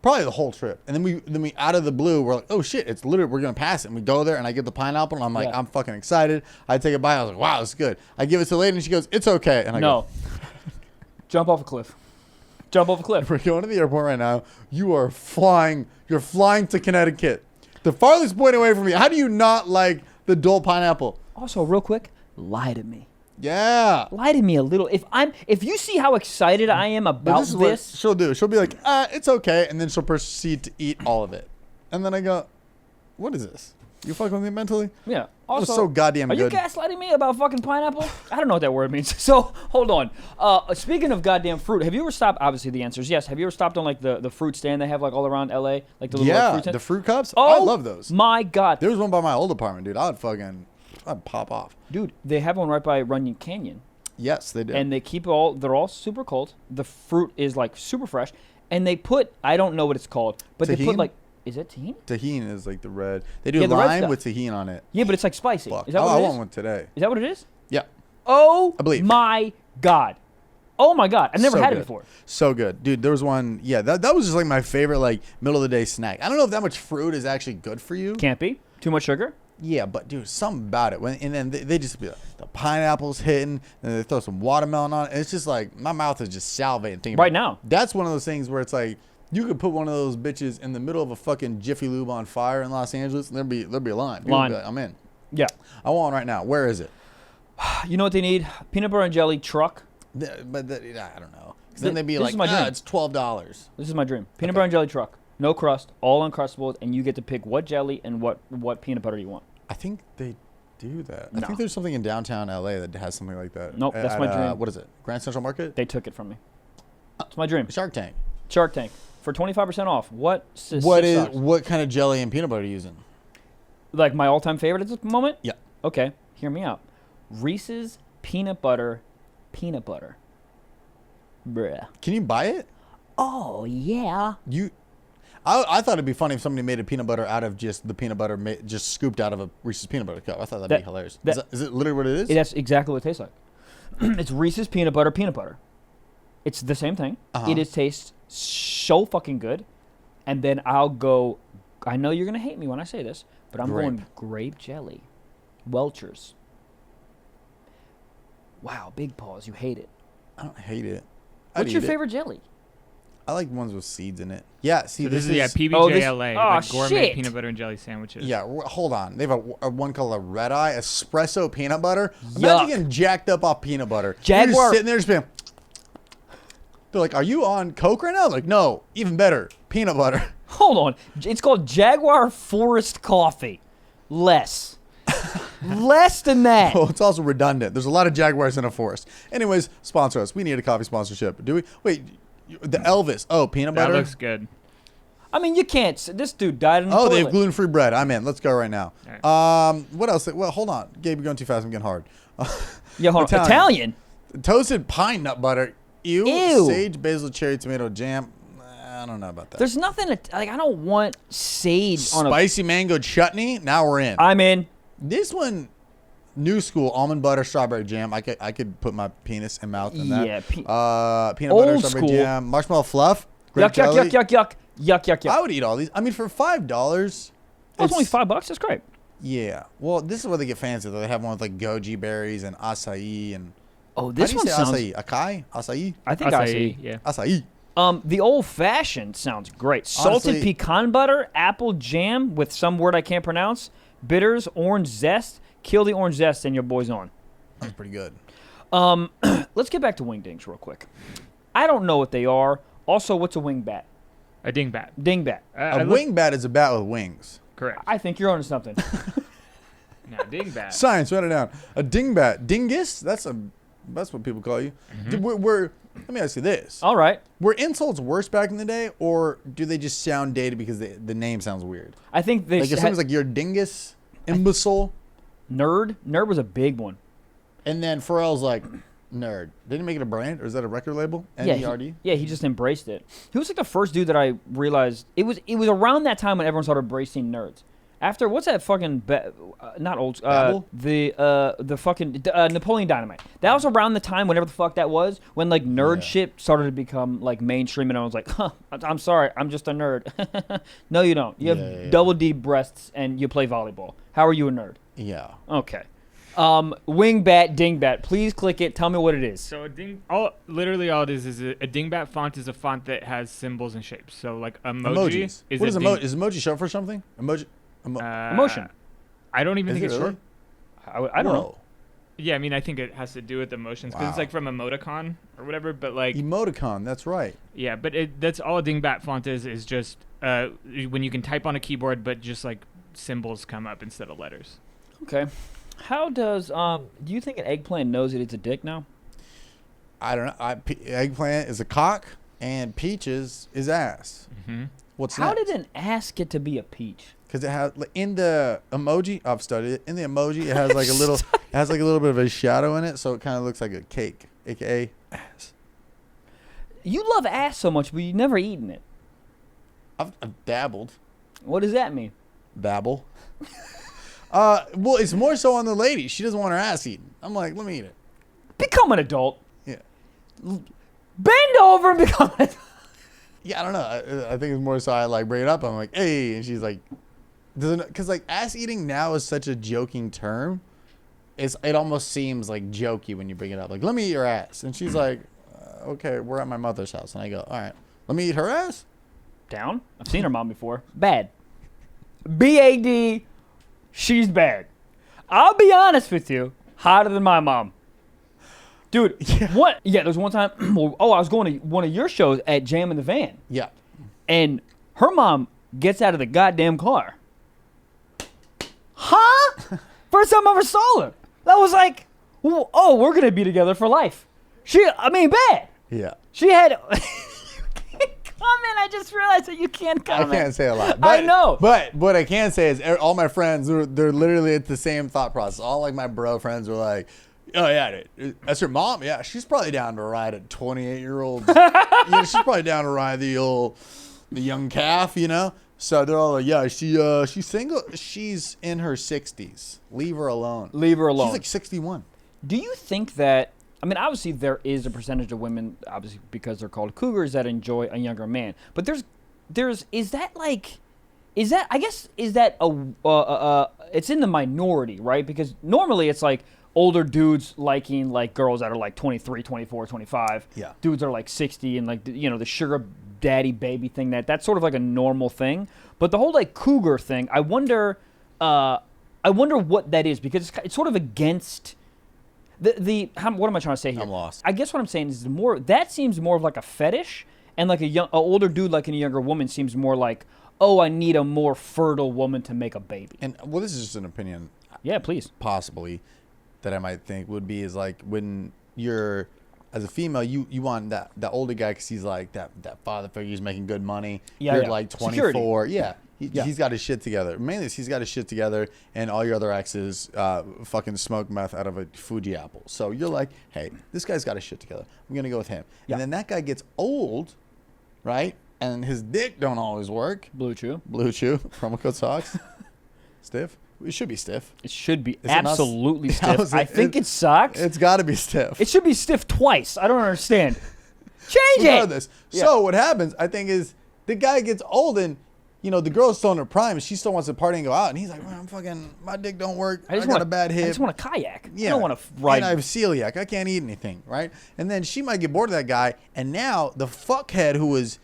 probably the whole trip. And then we out of the blue, we're like, oh shit, it's literally, we're going to pass it. And we go there and I get the pineapple and I'm like, I'm fucking excited. I take a bite. I was like, wow, this is good. I give it to the lady and she goes, it's okay. And I go, Jump off a cliff. Jump off a cliff. we're going to the airport right now. You're flying to Connecticut. The farthest point away from me. How do you not like the Dole pineapple? Also, real quick, lie to me. Yeah. Lie to me a little. If you see how excited I am about This is what she'll do. She'll be like, it's okay. And then she'll proceed to eat all of it. And then I go, what is this? You fucking with me mentally? Yeah. That was Also, so goddamn are good. you gaslighting me about fucking pineapple? I don't know what that word means. So, hold on. Speaking of goddamn fruit, have you ever stopped? Obviously, the answer is yes. Have you ever stopped on like the fruit stand they have like all around LA, like the little like, fruit stand? The fruit cups. Oh, I love those. My God, There was one by my old apartment, dude. I'd pop off. dude, they have one right by Runyon Canyon, Yes, they do. and they keep it all. They're all super cold. The fruit is like super fresh, and they put I don't know what it's called, but they put Tahini? like is it tahini? Tahini is like the red. They do Yeah, the red lime stuff. with tahini on it. Yeah, but it's like spicy. Fuck. Is that what I it want is? one today. Is that what it is? Yeah. Oh, I believe. my God. Oh my God. I've never So had good. it before. So good, dude. There was one. Yeah, that was just like my favorite, like middle of the day snack. I don't know if that much fruit is actually good for you. Can't be. Too much sugar? Yeah, but dude, something about it. And then they just be like, the pineapple's hitting, and they throw some watermelon on it. And it's just like my mouth is just salivating thinking Right about it. now. That's one of those things where it's like you could put one of those bitches in the middle of a fucking Jiffy Lube on fire in Los Angeles, and there'd be a line. People would be like, I'm in. Yeah. I want one right now. Where is it? You know what they need? Peanut butter and jelly truck. I don't know. 'Cause then they'd be This like, is my dream. it's $12. This is my dream. Peanut butter and jelly truck. No crust, all Uncrustables, and you get to pick what jelly and what peanut butter you want. I think they do that. No. I think there's something in downtown LA that has something like that. Nope, that's my dream. What is it? Grand Central Market? They took it from me. It's my dream. Shark Tank. Shark Tank for 25% off. What Kind of jelly and peanut butter are you using? like my all-time favorite at this moment? Yeah. Okay, hear me out. Reese's peanut butter. Bruh. Can you buy it? Oh yeah. I thought it'd be funny if somebody made a peanut butter out of just the peanut butter just scooped out of a Reese's peanut butter cup. I thought that'd be hilarious. Is it literally what it is? That's exactly what it tastes like. It's Reese's peanut butter. It's the same thing. Uh-huh. It tastes so fucking good. And then I'll go. I know you're gonna hate me when I say this, but I'm going grape jelly, Welchers. Wow, big pause. You hate it. I don't hate it. What's your favorite jelly? I like ones with seeds in it. Yeah, see, So this is Oh, PBJLA, like gourmet shit. peanut butter and jelly sandwiches. Yeah, hold on. They have a one called a Red Eye espresso peanut butter. Imagine getting jacked up off peanut butter. You're Jaguar. just sitting there just being. They're like, "Are you on coke right now?" I'm like, no, even better, peanut butter. Hold on. It's called Jaguar Forest Coffee. Less than that. Well, it's also redundant. There's a lot of Jaguars in a forest. Anyways, sponsor us. We need a coffee sponsorship. Do we? Wait, the Elvis. Oh, peanut That butter. looks good. I mean, you can't. This dude died in the Oh, toilet. they have gluten-free bread. I'm in. Let's go right now. All What else? Well, hold on. Gabe, you're going too fast. I'm getting hard. Yeah, hold on. Italian. Toasted pine nut butter. Ew. Ew. Sage, basil, cherry, tomato jam. I don't know about that. There's nothing like I don't want sage on a. Spicy mango chutney. Now we're in. I'm in. This one, new school almond butter strawberry jam. I could put my penis and mouth in that. Yeah, peanut butter Old strawberry school. jam, marshmallow fluff. Grape Yuck, jelly. yuck. I would eat all these. I mean, for $5. Oh, it's only $5. That's great. Yeah. Well, this is where they get fancy. Though. They have one with like goji berries and acai and. Oh, this How one do you say sounds. acai? Acai? Acai? I think I see. yeah. Acai. The old fashioned sounds great. Salted Honestly- pecan butter, apple jam with some word I can't pronounce, bitters, orange zest. Kill the orange zest and your boy's on. That's pretty good. Let's get back to wingdings real quick. I don't know what they are. Also, what's a wingbat? A dingbat. Dingbat. A wingbat is a bat with wings. Correct. I think you're onto something. No, dingbat. Science, write it down. A dingbat. Dingus? That's what people call you. Let me ask you this. All right. Were insults worse back in the day, or do they just sound dated because the name sounds weird? I think they Like if someone's like, you're a dingus, imbecile, nerd. Nerd was a big one. and then Pharrell's like, nerd. Didn't he make it a brand, or is that a record label? N-E-R-D? Yeah, he just embraced it. He was like the first dude that I realized it was around that time when everyone started embracing nerds. After what's that fucking not old Babel? the fucking Napoleon Dynamite. That was around the time whenever the fuck that was when like nerd shit started to become like mainstream and I was like, huh, I'm sorry, I'm just a nerd. No, you don't. You have double D breasts and you play volleyball. How are you a nerd? Yeah. Okay. Wingbat, dingbat. Please click it. Tell me what it is. So literally all it is a dingbat font is a font that has symbols and shapes. So like emoji Emojis. is What a is emoji? Is emoji short for something? Emotion. I don't even Is think it it's really? short. I don't know. Whoa. Yeah, I mean, I think it has to do with emotions because it's Wow. like from emoticon or whatever. But like, Emoticon, that's right. yeah, but that's all a dingbat font is just when you can type on a keyboard, but just like symbols come up instead of letters. Okay. How does do you think an eggplant knows that it's a dick now? I don't know. Eggplant is a cock, and peaches is ass. Mm-hmm. What's How next? did an ass get to be a peach? Because it has in the emoji. I've studied it. In the emoji, it has like a little. It has like a little bit of a shadow in it, so it kind of looks like a cake, aka ass. You love ass so much, but you've never eaten it. I've dabbled. What does that mean? Babble. Well, it's more so on the lady. She doesn't want her ass eaten. I'm like, let me eat it. Become an adult. Yeah. Bend over and become an adult. Yeah, I don't know. I think it's more so I like bring it up. I'm like, hey, and she's like, doesn't, because like ass eating now is such a joking term. It almost seems like jokey when you bring it up. Like, let me eat your ass, and she's like, okay, we're at my mother's house, and I go, all right, let me eat her ass. Down. I've seen her mom before. Bad. B-A-D. She's bad. I'll be honest with you. Hotter than my mom. Dude, what? Yeah, there was one time. I was going to one of your shows at Jam in the Van. Yeah. And her mom gets out of the goddamn car. Huh? First time I ever saw her. That was like, oh, we're going to be together for life. Bad. Yeah. She had... You can't comment. I just realized that you can't comment. I can't say a lot. I know. But what I can say is all my friends, they're literally at the same thought process. All like my bro friends were like, oh, yeah, that's her mom. Yeah, she's probably down to ride a 28-year-old. She's probably down to ride the young calf, you know? So they're all like, yeah, she's single. She's in her 60s. Leave her alone. Leave her alone. She's like 61. Do you think that, obviously there is a percentage of women, obviously because they're called cougars, that enjoy a younger man. But is that it's in the minority, right? Because normally it's like older dudes liking like girls that are like 23, 24, 25. Yeah. Dudes are like 60 and like, the sugar daddy baby thing, that's sort of like a normal thing. But the whole like cougar thing, I wonder what that is, because it's sort of against what am I trying to say here? I'm lost. I guess what I'm saying is that seems more of like a fetish, and like a older dude liking a younger woman seems more like, oh, I need a more fertile woman to make a baby. And well, this is just an opinion. Yeah, please. Possibly that I might think would be is like when you're as a female, you want that older guy because he's like that father figure. He's making good money. Yeah, you're like 24. Security. Yeah. He's got his shit together. Mainly, he's got his shit together, and all your other exes fucking smoke meth out of a Fuji apple. So you're like, hey, this guy's got his shit together. I'm gonna go with him. Yeah. And then that guy gets old, right? And his dick don't always work. Blue Chew. Promo code socks. Stiff. It should be stiff. It should be Is it not absolutely How stiff. is it? I think it sucks. It's got to be stiff. It should be stiff twice. I don't understand. Change it. Regardless. So what happens, I think, is the guy gets old and, the girl's still in her prime and she still wants to party and go out. And he's like, man, my dick don't work. I got a bad hip. I just want a kayak. Yeah. I don't want to ride. And I have celiac. I can't eat anything, right? And then she might get bored of that guy. And now the fuckhead who was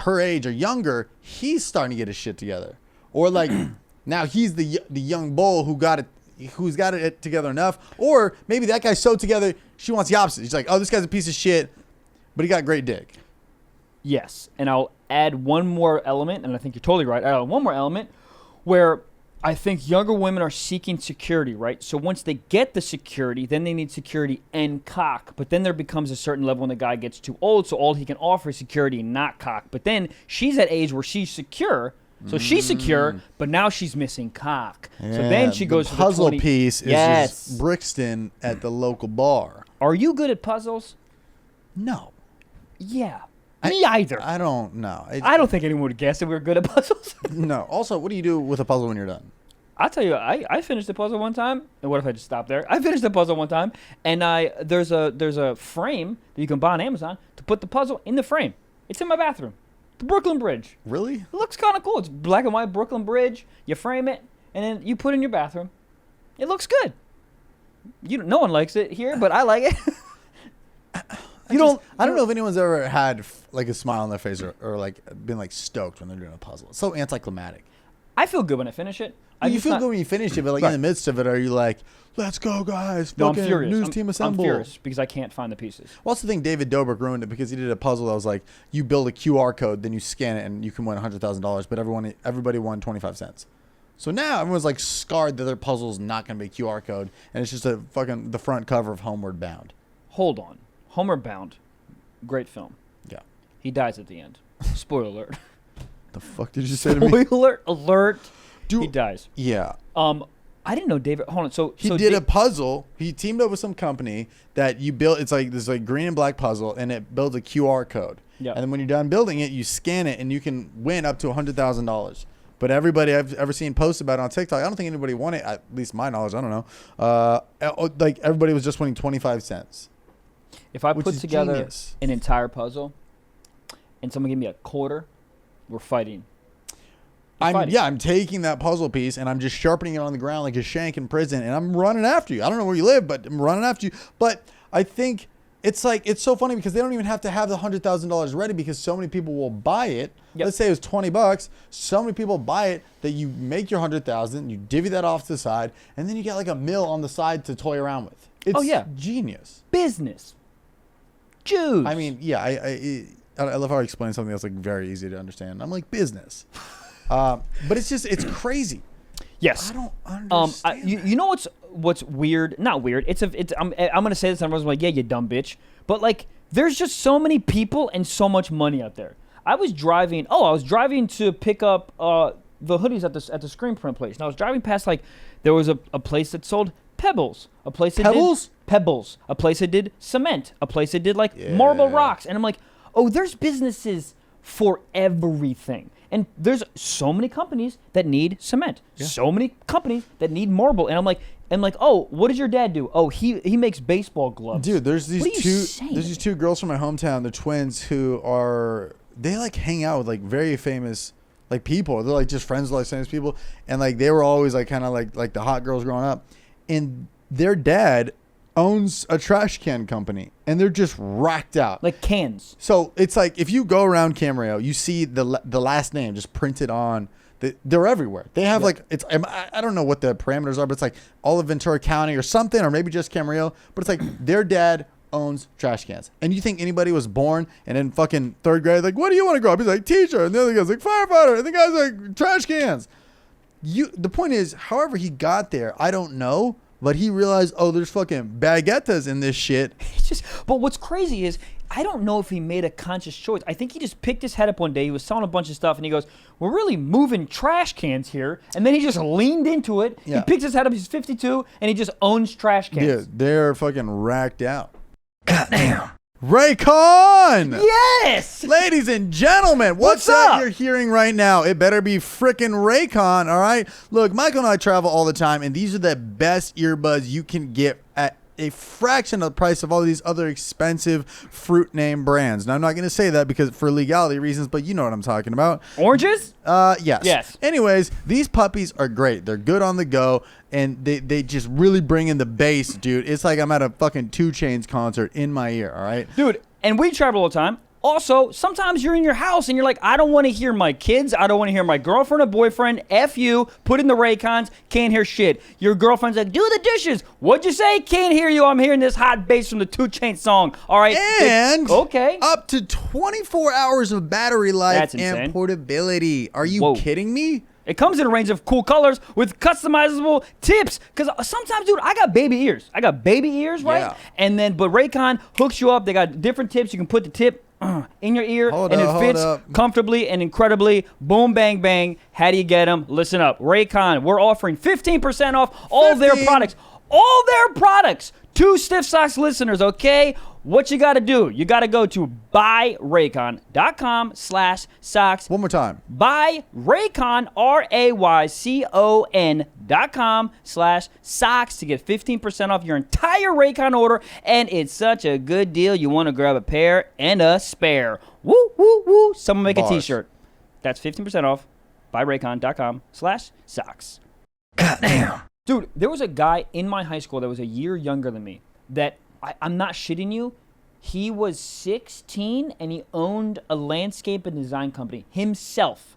her age or younger, he's starting to get his shit together. Or like now he's the young bull who's got it together enough. Or maybe that guy's so together, she wants the opposite. She's like, oh, this guy's a piece of shit, but he got great dick. Yes, and I'll add one more element, and I think you're totally right. I'll add one more element where I think younger women are seeking security, right? So once they get the security, then they need security and cock. But then there becomes a certain level when the guy gets too old, so all he can offer is security and not cock. But then she's at age where she's secure, so she's secure, but now she's missing cock. Yeah, so then she goes the for puzzle the 20. piece is Yes. just Brixton at the local bar. Are you good at puzzles? No. Yeah. Me either. I don't know. I don't think anyone would guess that we were good at puzzles. No. Also, what do you do with a puzzle when you're done? I'll tell you, I finished the puzzle one time. And what if I just stop there? I finished the puzzle one time, and there's a frame that you can buy on Amazon to put the puzzle in the frame. It's in my bathroom. The Brooklyn Bridge. Really? It looks kind of cool. It's black and white Brooklyn Bridge. You frame it, and then you put it in your bathroom. It looks good. No one likes it here, but I like it. I don't know if anyone's ever had like a smile on their face or like been like stoked when they're doing a puzzle. It's so anticlimactic. I feel good when I finish it. You feel good when you finish it, but like in the midst of it, are you like, "Let's go, guys! No, I'm fucking furious. News team assemble!" I'm furious because I can't find the pieces. Well, that's the thing. David Dobrik ruined it because he did a puzzle that was like, you build a QR code, then you scan it, and you can win $100,000. But everybody won 25 cents. So now everyone's like scarred that their puzzle's not going to be a QR code, and it's just a fucking the front cover of Homeward Bound. Hold on. Homeward Bound, great film. Yeah. He dies at the end. Spoiler alert. The fuck did you say to me? Spoiler alert. Dude, he dies. Yeah. I didn't know David. Hold on. So he did a puzzle. He teamed up with some company that you built. It's like this like green and black puzzle, and it builds a QR code. Yeah. And then when you're done building it, you scan it, and you can win up to $100,000. But everybody I've ever seen posts about it on TikTok, I don't think anybody won it. At least my knowledge, I don't know. Like everybody was just winning 25 cents. If I put together genius. an entire puzzle, and someone gave me a quarter, we're fighting. I'm taking that puzzle piece and I'm just sharpening it on the ground like a shank in prison, and I'm running after you. I don't know where you live, but I'm running after you. But I think it's so funny because they don't even have to have the $100,000 ready because so many people will buy it. Yep. Let's say it was $20. So many people buy it that you make your $100,000, you divvy that off to the side, and then you get like $1 million on the side to toy around with. It's genius. Business. Jews. I mean, yeah, I love how I explain something that's like very easy to understand. I'm like business. But it's crazy. Yes. I don't understand. You know what's weird? Not weird. I'm gonna say this, and everyone's like, yeah, you dumb bitch. But like, there's just so many people and so much money out there. I was driving to pick up the hoodies at the screen print place, and I was driving past like there was a place that sold pebbles, a place that did pebbles, a place that did cement, a place that did like marble rocks, and I'm like, oh, there's businesses for everything. And there's so many companies that need cement, so many companies that need marble, and I'm like, oh, what does your dad do? Oh, he makes baseball gloves. Dude, there's these two girls from my hometown, they're twins, they like hang out with like very famous like people. They're like just friends with like famous people, and like they were always like kind of like the hot girls growing up, and their dad owns a trash can company, and they're just racked out like cans. So it's like if you go around Camarillo, you see the last name just printed on. They're everywhere. They have like I don't know what the parameters are, but it's like all of Ventura County or something, or maybe just Camarillo. But it's like their dad owns trash cans, and you think anybody was born and in fucking third grade like, what do you want to grow up? He's like teacher, and the other guy's like firefighter, and the guy's like trash cans. The point is, however he got there, I don't know. But he realized, oh, there's fucking baguettes in this shit. But what's crazy is, I don't know if he made a conscious choice. I think he just picked his head up one day. He was selling a bunch of stuff, and he goes, we're really moving trash cans here. And then he just leaned into it. Yeah. He picks his head up. He's 52, and he just owns trash cans. Yeah, they're fucking racked out. Goddamn. Raycon! Yes! Ladies and gentlemen, what's that you're hearing right now? It better be frickin' Raycon, all right? Look, Michael and I travel all the time, and these are the best earbuds you can get at a fraction of the price of all these other expensive fruit name brands. Now, I'm not going to say that because for legality reasons, but you know what I'm talking about. Oranges? Yes. Yes. Anyways, these puppies are great. They're good on the go, and they just really bring in the bass, dude. It's like I'm at a fucking 2 Chainz concert in my ear, all right? Dude, and we travel all the time. Also, sometimes you're in your house and you're like, I don't want to hear my kids. I don't want to hear my girlfriend or boyfriend. F you. Put in the Raycons. Can't hear shit. Your girlfriend's like, do the dishes. What'd you say? Can't hear you. I'm hearing this hot bass from the 2 Chainz song. All right. And okay. Up to 24 hours of battery life and portability. Are you kidding me? It comes in a range of cool colors with customizable tips. Because sometimes, dude, I got baby ears. Right? Yeah. And then, but Raycon hooks you up. They got different tips. You can put the tip in your ear, it fits comfortably and incredibly. Boom, bang, bang. How do you get them? Listen up. Raycon, we're offering 15% off all their products. All their products to Stiff Socks listeners, okay? What you got to do? You got to go to buyraycon.com/socks. One more time. Buyraycon, RAYCON.com/socks to get 15% off your entire Raycon order. And it's such a good deal. You want to grab a pair and a spare. Woo, woo, woo. Someone make a t-shirt. That's 15% off. Buyraycon.com/socks. Goddamn. Dude, there was a guy in my high school that was a year younger than me that I'm not shitting you. He was 16 and he owned a landscape and design company himself.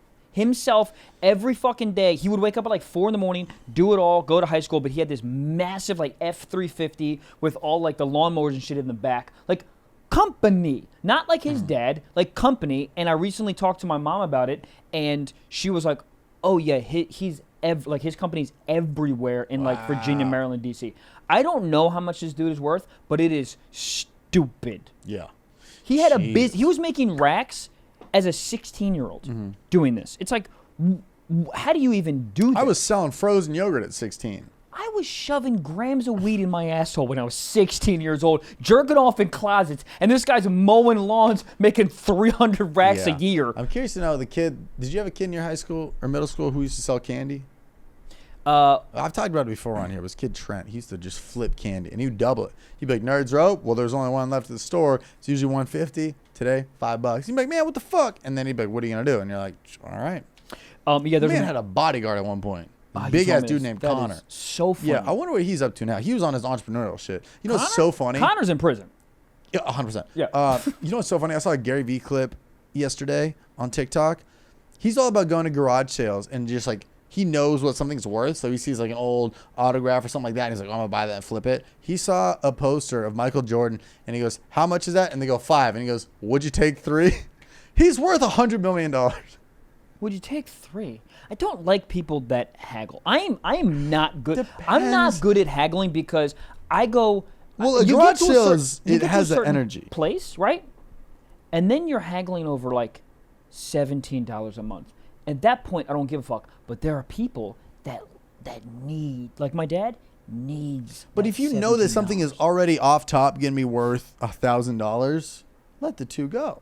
Every fucking day. He would wake up at like 4 in the morning, do it all, go to high school, but he had this massive like F-350 with all like the lawnmowers and shit in the back. Like company. Not like his dad, like company. And I recently talked to my mom about it, and she was like, oh yeah, he's like his company's everywhere in like Virginia, Maryland, D.C. I don't know how much this dude is worth, but it is stupid. Yeah. He had he was making racks as a 16-year-old doing this. It's like, how do you even do that? I was selling frozen yogurt at 16. I was shoving grams of weed in my asshole when I was 16 years old, jerking off in closets, and this guy's mowing lawns, making 300 racks a year. I'm curious to know, did you have a kid in your high school or middle school who used to sell candy? I've talked about it before on here. It was kid Trent. He used to just flip candy, and he would double it. He'd be like, Nerds Rope, well, there's only one left at the store. It's usually $150. Today, $5. He'd be like, man, what the fuck? And then he'd be like, what are you going to do? And you're like, all right. Yeah, the man had a bodyguard at one point. Big ass dude named Connor. So funny. Yeah, I wonder what he's up to now. He was on his entrepreneurial shit. You know what's so funny? Connor's in prison. Yeah, 100%. Yeah. You know what's so funny? I saw a Gary Vee clip yesterday on TikTok. He's all about going to garage sales and just like, he knows what something's worth. So he sees like an old autograph or something like that. And he's like, I'm going to buy that and flip it. He saw a poster of Michael Jordan and he goes, how much is that? And they go, $5. And he goes, would you take $3? He's worth $100 million. Would you take $3? I don't like people that haggle. I am not good. I'm not good at haggling because I go. Well, a garage sale it has the energy. Place, right? And then you're haggling over like $17 a month. At that point, I don't give a fuck. But there are people that need, like my dad needs. But if you know that something is already off top going to be worth $1,000, let the two go.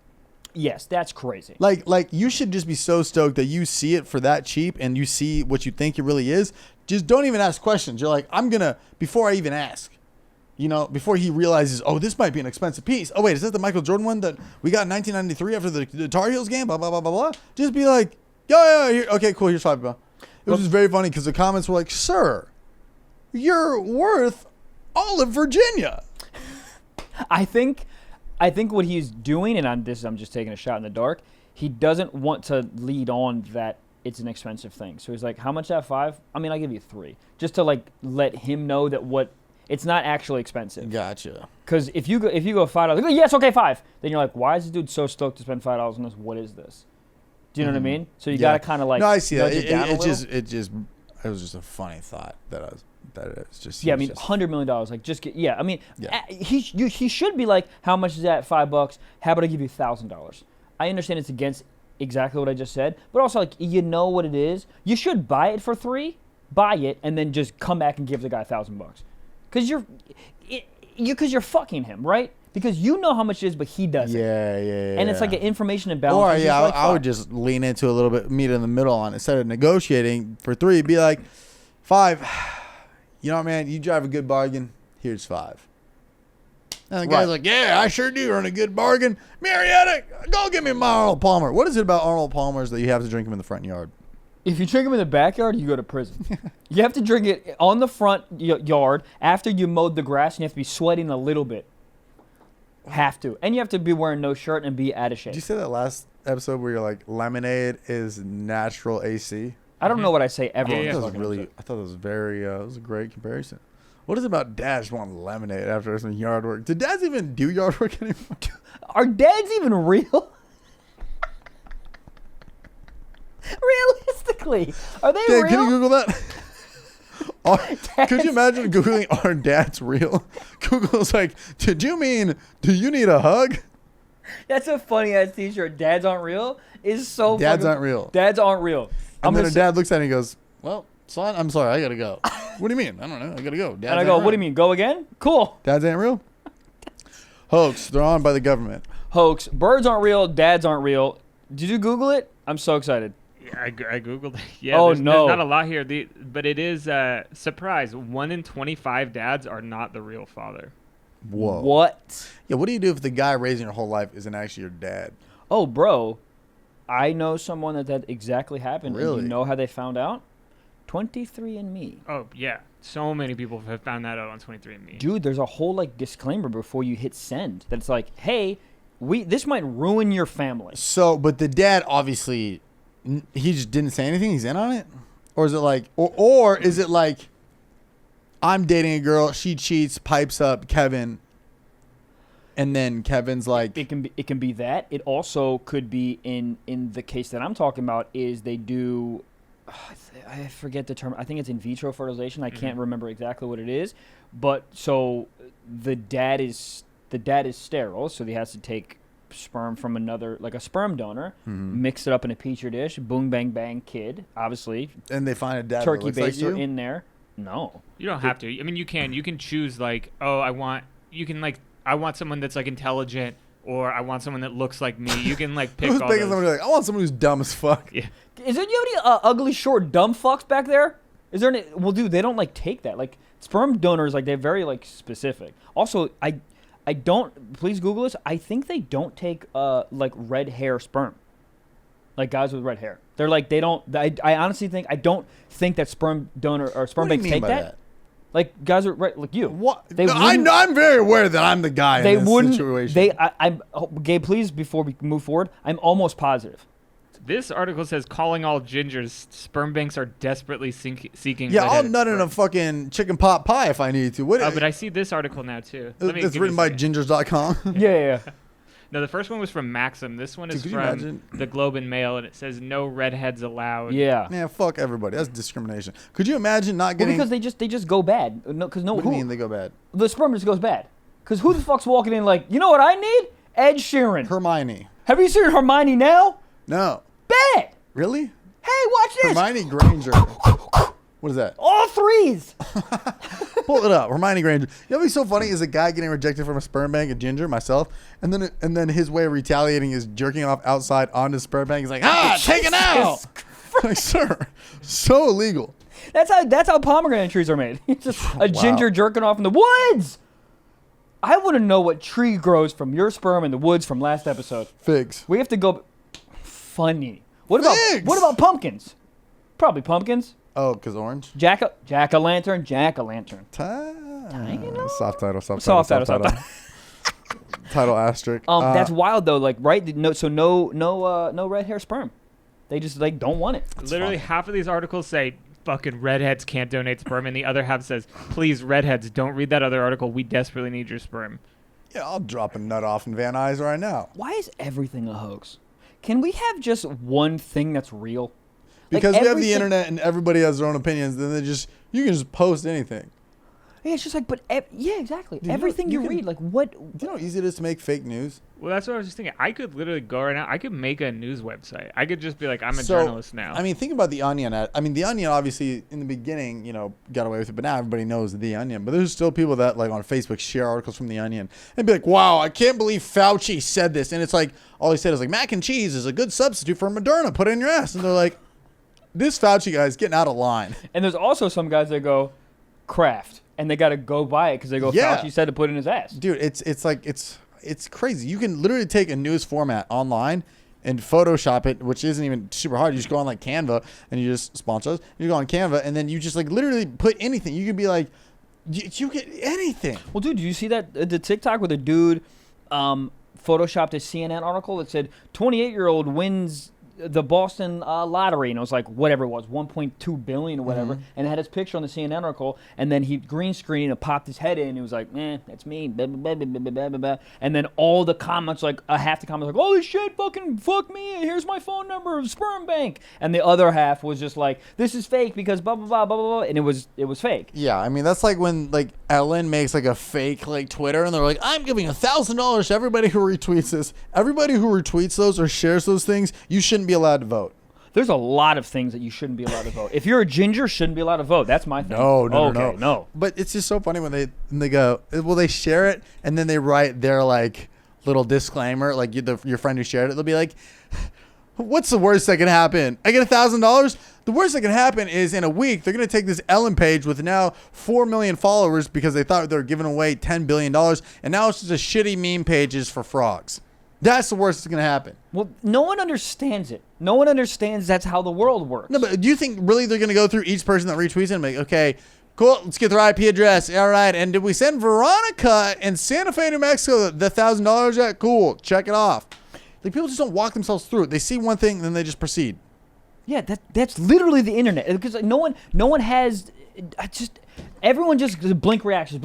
Yes, that's crazy. Like you should just be so stoked that you see it for that cheap and you see what you think it really is. Just don't even ask questions. You're like, before I even ask, before he realizes, oh, this might be an expensive piece. Oh, wait, is that the Michael Jordan one that we got in 1993 after the Tar Heels game? Blah, blah, blah, blah, blah. Just be like, yeah, here, okay, cool, here's $5, bro. It was just very funny because the comments were like, sir, you're worth all of Virginia. I think what he's doing, and I'm just taking a shot in the dark, he doesn't want to lead on that it's an expensive thing. So he's like, how much that $5? I mean, I'll give you $3. Just to like let him know that it's not actually expensive. Gotcha. Because if you go $5, yes, okay, $5. Then you're like, why is this dude so stoked to spend $5 on this? What is this? Do you know what I mean? So you got to kind of like. No, I see that. It was just a funny thought that it's just. Yeah, I mean, $100 million. Like, just get. Yeah, I mean, he should be like, how much is that? $5. How about I give you $1,000? I understand it's against exactly what I just said, but also like you know what it is. You should buy it for $3, buy it, and then just come back and give the guy $1,000, because you're fucking him, right? Because you know how much it is, but he doesn't. Yeah. And it's like an information imbalance. Or I would just lean into a little bit, meet in the middle on it. Instead of negotiating for $3, be like, $5. You know what, man? You drive a good bargain. Here's $5. And the guy's like, yeah, I sure do run a good bargain. Marietta, go get me my Arnold Palmer. What is it about Arnold Palmers that you have to drink them in the front yard? If you drink them in the backyard, you go to prison. You have to drink it on the front yard after you mowed the grass, and you have to be sweating a little bit. Have to. And you have to be wearing no shirt and be out of shape. Did you say that last episode where you're like, lemonade is natural AC? I don't know what I say ever. I thought that was very, it was a great comparison. What is it about dads wanting lemonade after some yard work? Do dads even do yard work anymore? Are dads even real? Realistically, are they real? Can you Google that? Could you imagine Googling, are dads real? Google's like, do you need a hug? That's a funny ass t-shirt. Dads aren't real is so Dads aren't real. Dads aren't real. And then a dad looks at it and he goes, well, son, I'm sorry, I gotta go. What do you mean? I don't know. I gotta go. Dads and I go, what do you mean? Go again? Cool. Dads ain't real? Hoax. They're on by the government. Hoax. Birds aren't real. Dads aren't real. Did you Google it? I'm so excited. Yeah, I Googled it. Yeah, oh, there's not a lot here. But it is, surprise, 1 in 25 dads are not the real father. Whoa. What? Yeah, what do you do if the guy raising your whole life isn't actually your dad? Oh, bro. I know someone that exactly happened. Really? And you know how they found out? 23andMe. Oh, yeah. So many people have found that out on 23andMe. Dude, there's a whole like disclaimer before you hit send. That's like, hey, this might ruin your family. So, but the dad obviously, he just didn't say anything? He's in on it? Or is it like, or is it like, I'm dating a girl, she cheats, pipes up Kevin, and then Kevin's like... It can be that. It also could be, in the case that I'm talking about, is they do I forget the term. I think it's in vitro fertilization. I can't remember exactly what it is, but so the dad is sterile, so he has to take sperm from another, like a sperm donor, mix it up in a petri dish, boom, bang, bang, kid, obviously. And they find a dad turkey that looks like baster you? in there. No, You don't have to. I mean, you can choose like, oh, I want someone that's like intelligent, or I want someone that looks like me. You can like pick Who's all picking those. somebody like, I want someone who's dumb as fuck. Yeah. is there any ugly, short, dumb fucks back there? Is there any? Well, dude, they don't like take that. Like sperm donors, like they're very like specific. Also, I don't. Please Google this. I think they don't take like red hair sperm. Like guys with red hair, they're like they don't. I honestly think I don't think that sperm donor or sperm What do you banks mean take by that. Like guys are right, like you. What? They No, wouldn't- I'm very aware that I'm the guy They in this wouldn't. situation. Gabe, please before we move forward, I'm almost positive. This article says, calling all gingers, sperm banks are desperately seeking. Yeah, I'll redheaded nut in sperm. a fucking chicken pot pie if I need to. What? Oh, but I see this article now too. Let me it's give written you a by second. gingers.com. Yeah. No, the first one was from Maxim. This one is Dude, could you from imagine? the Globe and Mail, and it says no redheads allowed. Yeah. Man, fuck everybody. That's discrimination. Could you imagine not Well, getting? because they just go bad. No, because no. what do you mean they go bad? The sperm just goes bad. Because who the fuck's walking in like, you know what I need? Ed Sheeran. Hermione. Have you seen Hermione now? No. Bad. Really? Hey, watch this. Hermione Granger. What is that? All threes. Pull it up. Hermione Granger. You know what'd be so funny is a guy getting rejected from a sperm bank, a ginger, myself, and then his way of retaliating is jerking off outside on his sperm bank. He's like, take it out. Like, sir, so illegal. That's how pomegranate trees are made. It's just a ginger jerking off in the woods. I want to know what tree grows from your sperm in the woods from last episode. Figs. We have to go. Funny. What Figs! about pumpkins? Probably pumpkins. Oh, because orange? Jack-o'-lantern. Soft title. Soft title. Title asterisk. That's wild though. Like, right? No red hair sperm. They just like don't want it. Literally half of these articles say fucking redheads can't donate sperm, and the other half says, please, redheads, don't read that other article. We desperately need your sperm. Yeah, I'll drop a nut off in Van Nuys right now. Why is everything a hoax? Can we have just one thing that's real? Like, Because we have the everything- internet and everybody has their own opinions, then you can just post anything. Yeah, it's just like, yeah, exactly. Dude, Everything you can- read, like what? Do you know how easy it is to make fake news? Well, that's what I was just thinking. I could literally go right now. I could make a news website. I could just be like, I'm a journalist now. I mean, think about The Onion. The Onion obviously in the beginning, got away with it, but now everybody knows The Onion. But there's still people that like on Facebook share articles from The Onion and be like, wow, I can't believe Fauci said this. And it's like, all he said is like, mac and cheese is a good substitute for Moderna. Put it in your ass. And they're like, this Fauci guy is getting out of line. And there's also some guys that go Kraft, and they got to go buy it because they go Yeah. Fauci said to put it in his ass. Dude, it's crazy. You can literally take a news format online and Photoshop it, which isn't even super hard. You just go on like Canva and you just sponsor us. You go on Canva and then you just like literally put anything. You could be like, you get anything. Well, dude, did you see that the TikTok where the dude photoshopped a CNN article that said 28-year-old wins the Boston lottery, and it was like whatever it was, 1.2 billion or whatever, and it had his picture on the CNN article, and then he green screened and popped his head in, and he was like, that's me, blah, blah, blah, blah, blah, blah, blah. And then all the comments, like half the comments, like, holy shit, fucking fuck me, here's my phone number of sperm bank, and the other half was just like, this is fake because blah blah blah blah blah, blah. And it was fake. Yeah, I mean that's like when like Ellen makes like a fake like Twitter, and they're like, I'm giving $1,000 to everybody who retweets this. Everybody who retweets those or shares those things, you shouldn't be allowed to vote. There's a lot of things that you shouldn't be allowed to vote. If you're a ginger, shouldn't be allowed to vote. That's my thing. No. But it's just so funny when they go, well, they share it and then they write their like little disclaimer, like your friend who shared it. They'll be like, what's the worst that can happen? I get $1,000. The worst that can happen is in a week they're gonna take this Ellen page with now 4 million followers because they thought they were giving away $10 billion, and now it's just a shitty meme pages for frogs. That's the worst that's going to happen. Well, no one understands it. No one understands that's how the world works. No, but do you think really they're going to go through each person that retweets it and be like, okay, cool, let's get their IP address. All right, and did we send Veronica in Santa Fe, New Mexico the $1,000 yet? Cool, check it off. Like, people just don't walk themselves through it. They see one thing, and then they just proceed. Yeah, that's literally the internet. Because like, no one has. Everyone just blink reactions.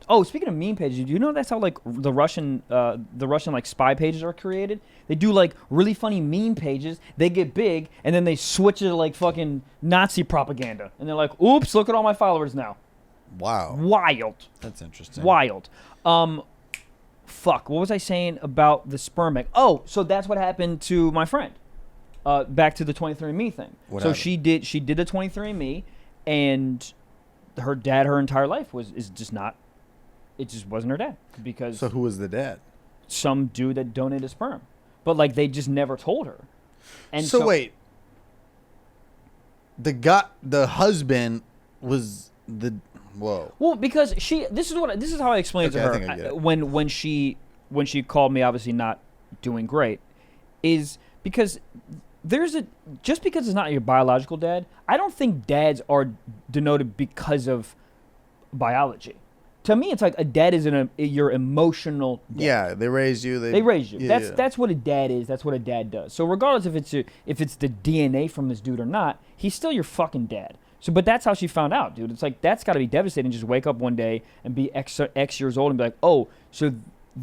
Oh, speaking of meme pages, do you know that's how like the Russian like spy pages are created? They do like really funny meme pages. They get big, and then they switch it to like fucking Nazi propaganda, and they're like, "Oops, look at all my followers now." Wow. Wild. That's interesting. Wild. Fuck. What was I saying about the sperm egg? Oh, so that's what happened to my friend. Back to the 23andMe thing. What so happened? she did the 23andMe, and her dad, her entire life is just not. It just wasn't her dad because. So who was the dad? Some dude that donated sperm, but like they just never told her. And so wait. The husband was the. Whoa. Well, because this is how I explained it to her. I think I get it. When she called me, obviously not doing great, is because just because it's not your biological dad, I don't think dads are denoted because of biology. To me, it's like a dad is your emotional dad. Yeah, they raised you. They raised you. Yeah, That's what a dad is. That's what a dad does. So regardless if it's the DNA from this dude or not, he's still your fucking dad. So, but that's how she found out, dude. It's like that's got to be devastating. Just wake up one day and be X years old and be like, oh, so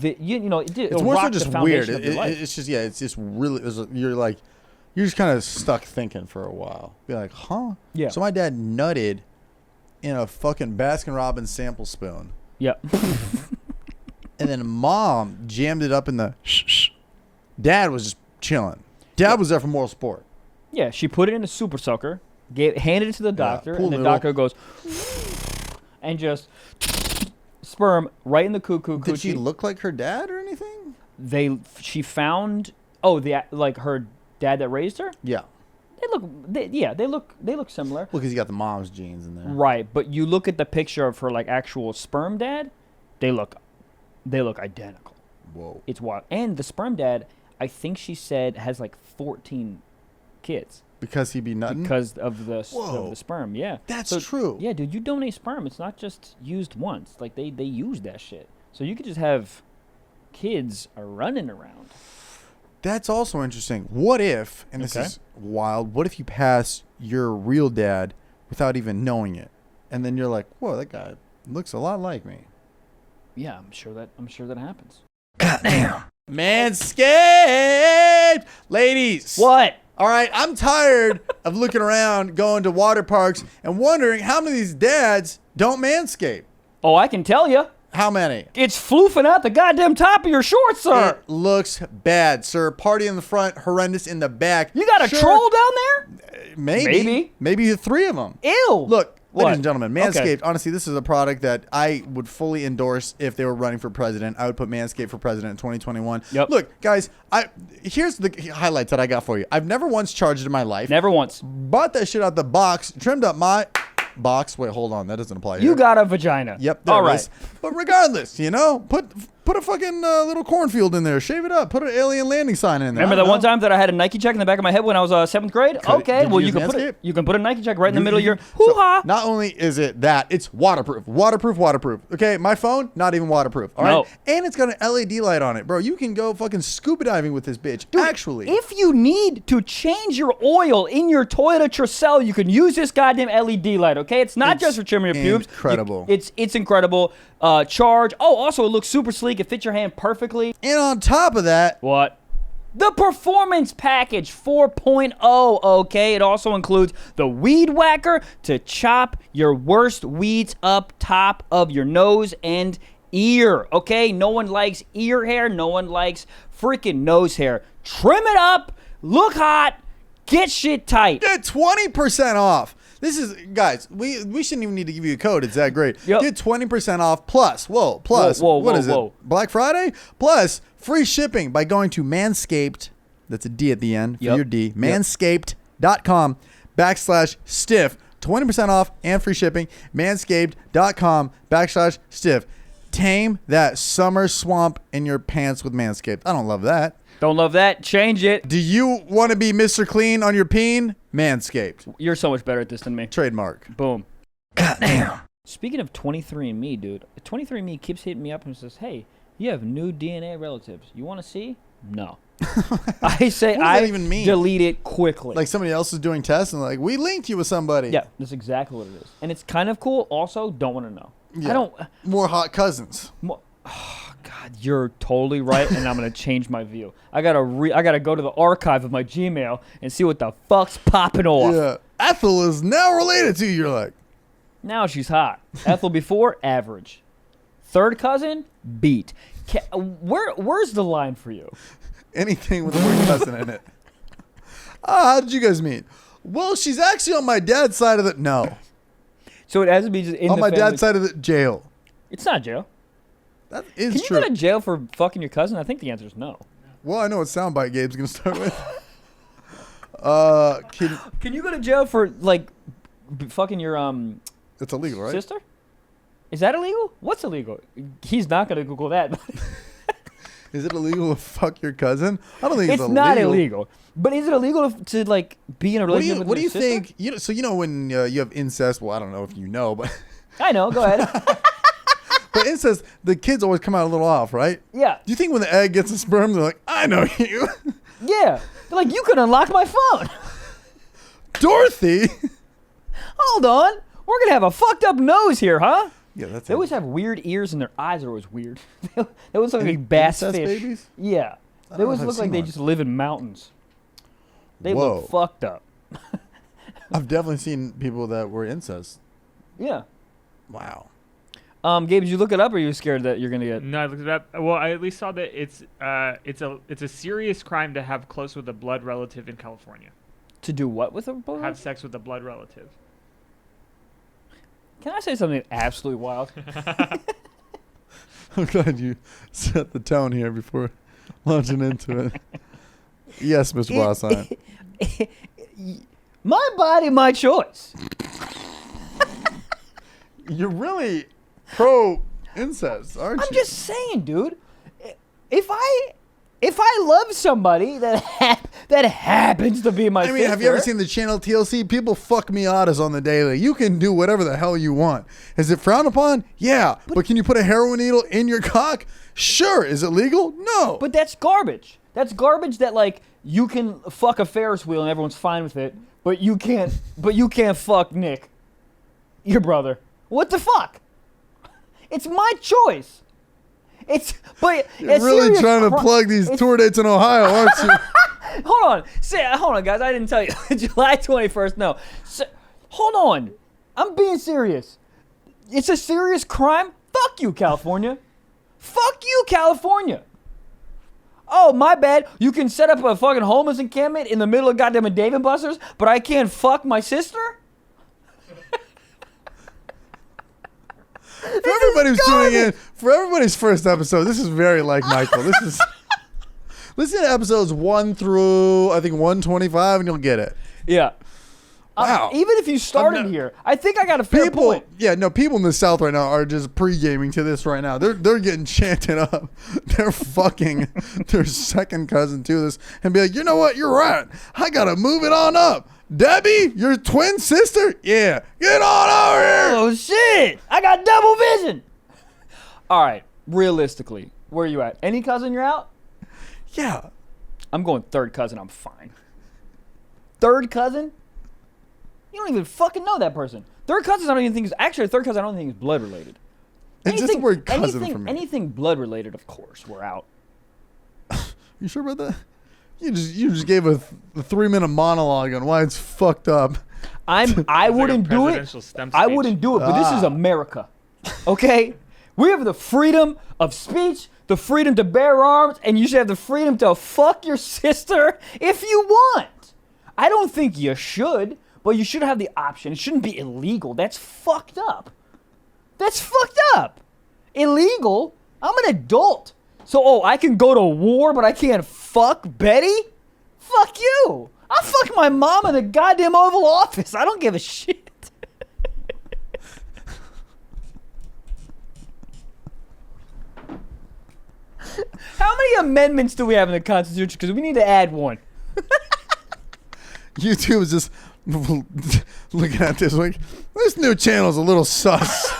it's more so just weird. It's just it's just really you're just kind of stuck thinking for a while. Be like, huh? Yeah. So my dad nutted in a fucking Baskin-Robbins sample spoon. Yeah. And then mom jammed it up in the. Dad was just chilling. Dad was there for moral support. Yeah, she put it in a super sucker. Handed it to the doctor, and the doctor goes and just sperm right in the cuckoo. Did she look like her dad or anything? She found her dad that raised her. Yeah, they look similar. Well, because you got the mom's genes in there, right? But you look at the picture of her like actual sperm dad, they look identical. Whoa, it's wild. And the sperm dad, I think she said has like 14 kids. Because he'd be nutting? Because of the sperm, yeah. That's true. Yeah, dude, you donate sperm. It's not just used once. Like, they use that shit. So you could just have kids running around. That's also interesting. What if, and this is wild, what if you pass your real dad without even knowing it? And then you're like, whoa, that guy looks a lot like me. Yeah, I'm sure that happens. Goddamn. Manscaped! Ladies. What? All right, I'm tired of looking around, going to water parks, and wondering how many of these dads don't manscape. Oh, I can tell you. How many? It's floofing out the goddamn top of your shorts, sir. It looks bad, sir. Party in the front, horrendous in the back. You got a troll down there? Maybe 3 of them. Ew. Look, What? ladies and gentlemen, Manscaped, honestly, this is a product that I would fully endorse if they were running for president. I would put Manscaped for president in 2021. Yep. Look, guys, here's the highlights that I got for you. I've never once charged in my life. Never once. Bought that shit out the box, trimmed up my box. Wait, hold on. That doesn't apply here. You got a vagina. Yep. All it right. is. But regardless, put a fucking little cornfield in there. Shave it up. Put an alien landing sign in there. Remember that one time that I had a Nike check in the back of my head when I was 7th grade? Okay, well, you can put a Nike check right in the middle of your hoo-ha. So not only is it that, it's waterproof. Waterproof. Okay, my phone, not even waterproof. All right? And it's got an LED light on it. Bro, you can go fucking scuba diving with this bitch. Dude, actually. If you need to change your oil in your Toyota Tercel, you can use this goddamn LED light, okay? It's not just for trimming your pubes. Incredible. It's incredible. Charge. Oh, also, it looks super sleek. It fits your hand perfectly. And on top of that. What? The Performance Package 4.0, okay? It also includes the Weed Whacker to chop your worst weeds up top of your nose and ear, okay? No one likes ear hair. No one likes freaking nose hair. Trim it up. Look hot. Get shit tight. Get 20% off. This is, guys, we shouldn't even need to give you a code. It's that great. Yep. Get 20% off plus, what is it? Black Friday? Plus free shipping by going to Manscaped, that's a D at the end for your D, manscaped.com/stiff. 20% off and free shipping, manscaped.com/stiff. Tame that summer swamp in your pants with Manscaped. I don't love that. Don't love that. Change it. Do you want to be Mr. Clean on your peen? Manscaped. You're so much better at this than me. Trademark. Boom. Goddamn. Speaking of 23andMe, dude, 23andMe keeps hitting me up and says, hey, you have new DNA relatives. You want to see? No. I say What does that even mean? delete it quickly. Like somebody else is doing tests and like, we linked you with somebody. Yeah, that's exactly what it is. And it's kind of cool. Also, don't want to know. Yeah. I don't. More hot cousins. Oh, God, you're totally right, and I'm gonna change my view. I gotta go to the archive of my Gmail and see what the fuck's popping off. Yeah. Ethel is now related to you. You're like, Now she's hot. Ethel before, average. Third cousin, beat. Where's the line for you? anything with the word cousin in it. How did you guys meet? Well, she's actually on my dad's side of the... No. So it has to be just in on the my family. dad's side of the jail. It's not jail. That is Can true. you go to jail for fucking your cousin? I think the answer is no. Well, I know what soundbite Gabe's going to start with. Can you go to jail for, like, fucking your It's illegal, right? sister? Is that illegal? What's illegal? He's not going to Google that. Is it illegal to fuck your cousin? I don't think it's It's illegal. not illegal. But is it illegal to like, be in a relationship with What do your you sister? think? You know when you have incest, well, I don't know if you know, but... I know. Go ahead. But incest, the kids always come out a little off, right? Yeah. Do you think when the egg gets a sperm, they're like, I know you. Yeah. They're like, you could unlock my phone. Dorothy? Hold on. We're going to have a fucked up nose here, huh? Yeah, that's They always have weird ears and their eyes are always weird. They always look like bass incest fish. babies? Yeah. I They don't know always if I've look like seen they one. just live in mountains. They Whoa. look fucked up. I've definitely seen people that were incest. Yeah. Wow. Gabe, did you look it up or are you scared that you're going to get... No, I looked it up. Well, I at least saw that it's a serious crime to have close with a blood relative in California. To do what with a bullet? Have sex with a blood relative. Can I say something absolutely wild? I'm glad you set the tone here before launching into it. Yes, Mr. Blaustein. My body, my choice. You're really pro incest, aren't you? I'm just saying, dude. If I love somebody that happens to be my I mean, sister, have you ever seen the channel TLC? People fuck Miatas on the daily. You can do whatever the hell you want. Is it frowned upon? Yeah. But can you put a heroin needle in your cock? Sure. Is it legal? No. But that's garbage. That's garbage that like you can fuck a Ferris wheel and everyone's fine with it, but you can't fuck Nick, your brother. What the fuck? It's my choice. You're really trying to plug these tour dates in Ohio, aren't you? Hold on, guys. I didn't tell you. July 21st. No. Hold on. I'm being serious. It's a serious crime. Fuck you, California. Fuck you, California. Oh, my bad. You can set up a fucking homeless encampment in the middle of goddamn Dave & Buster's, but I can't fuck my sister? For everybody who's tuning in, for everybody's first episode, this is very like Michael. This is... Listen to episodes 1 through, I think, 125, and you'll get it. Yeah. Wow. Even if you started here, I think I got a fair point. Yeah, no, people in the South right now are just pre-gaming to this right now. They're getting chanted up. They're fucking their second cousin to this and be like, you know what? You're right. I got to move it on up. Debbie, your twin sister? Yeah. Get on over here. Oh, shit. I got double vision. All right. Realistically, where are you at? Any cousin you're out? Yeah. I'm going third cousin. I'm fine. Third cousin? You don't even fucking know that person. Third cousin, I don't even think is actually third cousin. I don't think is blood related. It's just the word cousin for me. Anything blood related, of course, we're out. You sure about that? You just gave a 3-minute monologue on why it's fucked up. I wouldn't do it. I wouldn't do it. But this is America, okay? We have the freedom of speech, the freedom to bear arms, and you should have the freedom to fuck your sister if you want. I don't think you should, but you should have the option. It shouldn't be illegal. That's fucked up. That's fucked up. Illegal? I'm an adult. So, I can go to war, but I can't fuck Betty? Fuck you. I'll fuck my mom in the goddamn Oval Office. I don't give a shit. How many amendments do we have in the Constitution? Because we need to add one. YouTube is just looking at this like, this new channel's a little sus.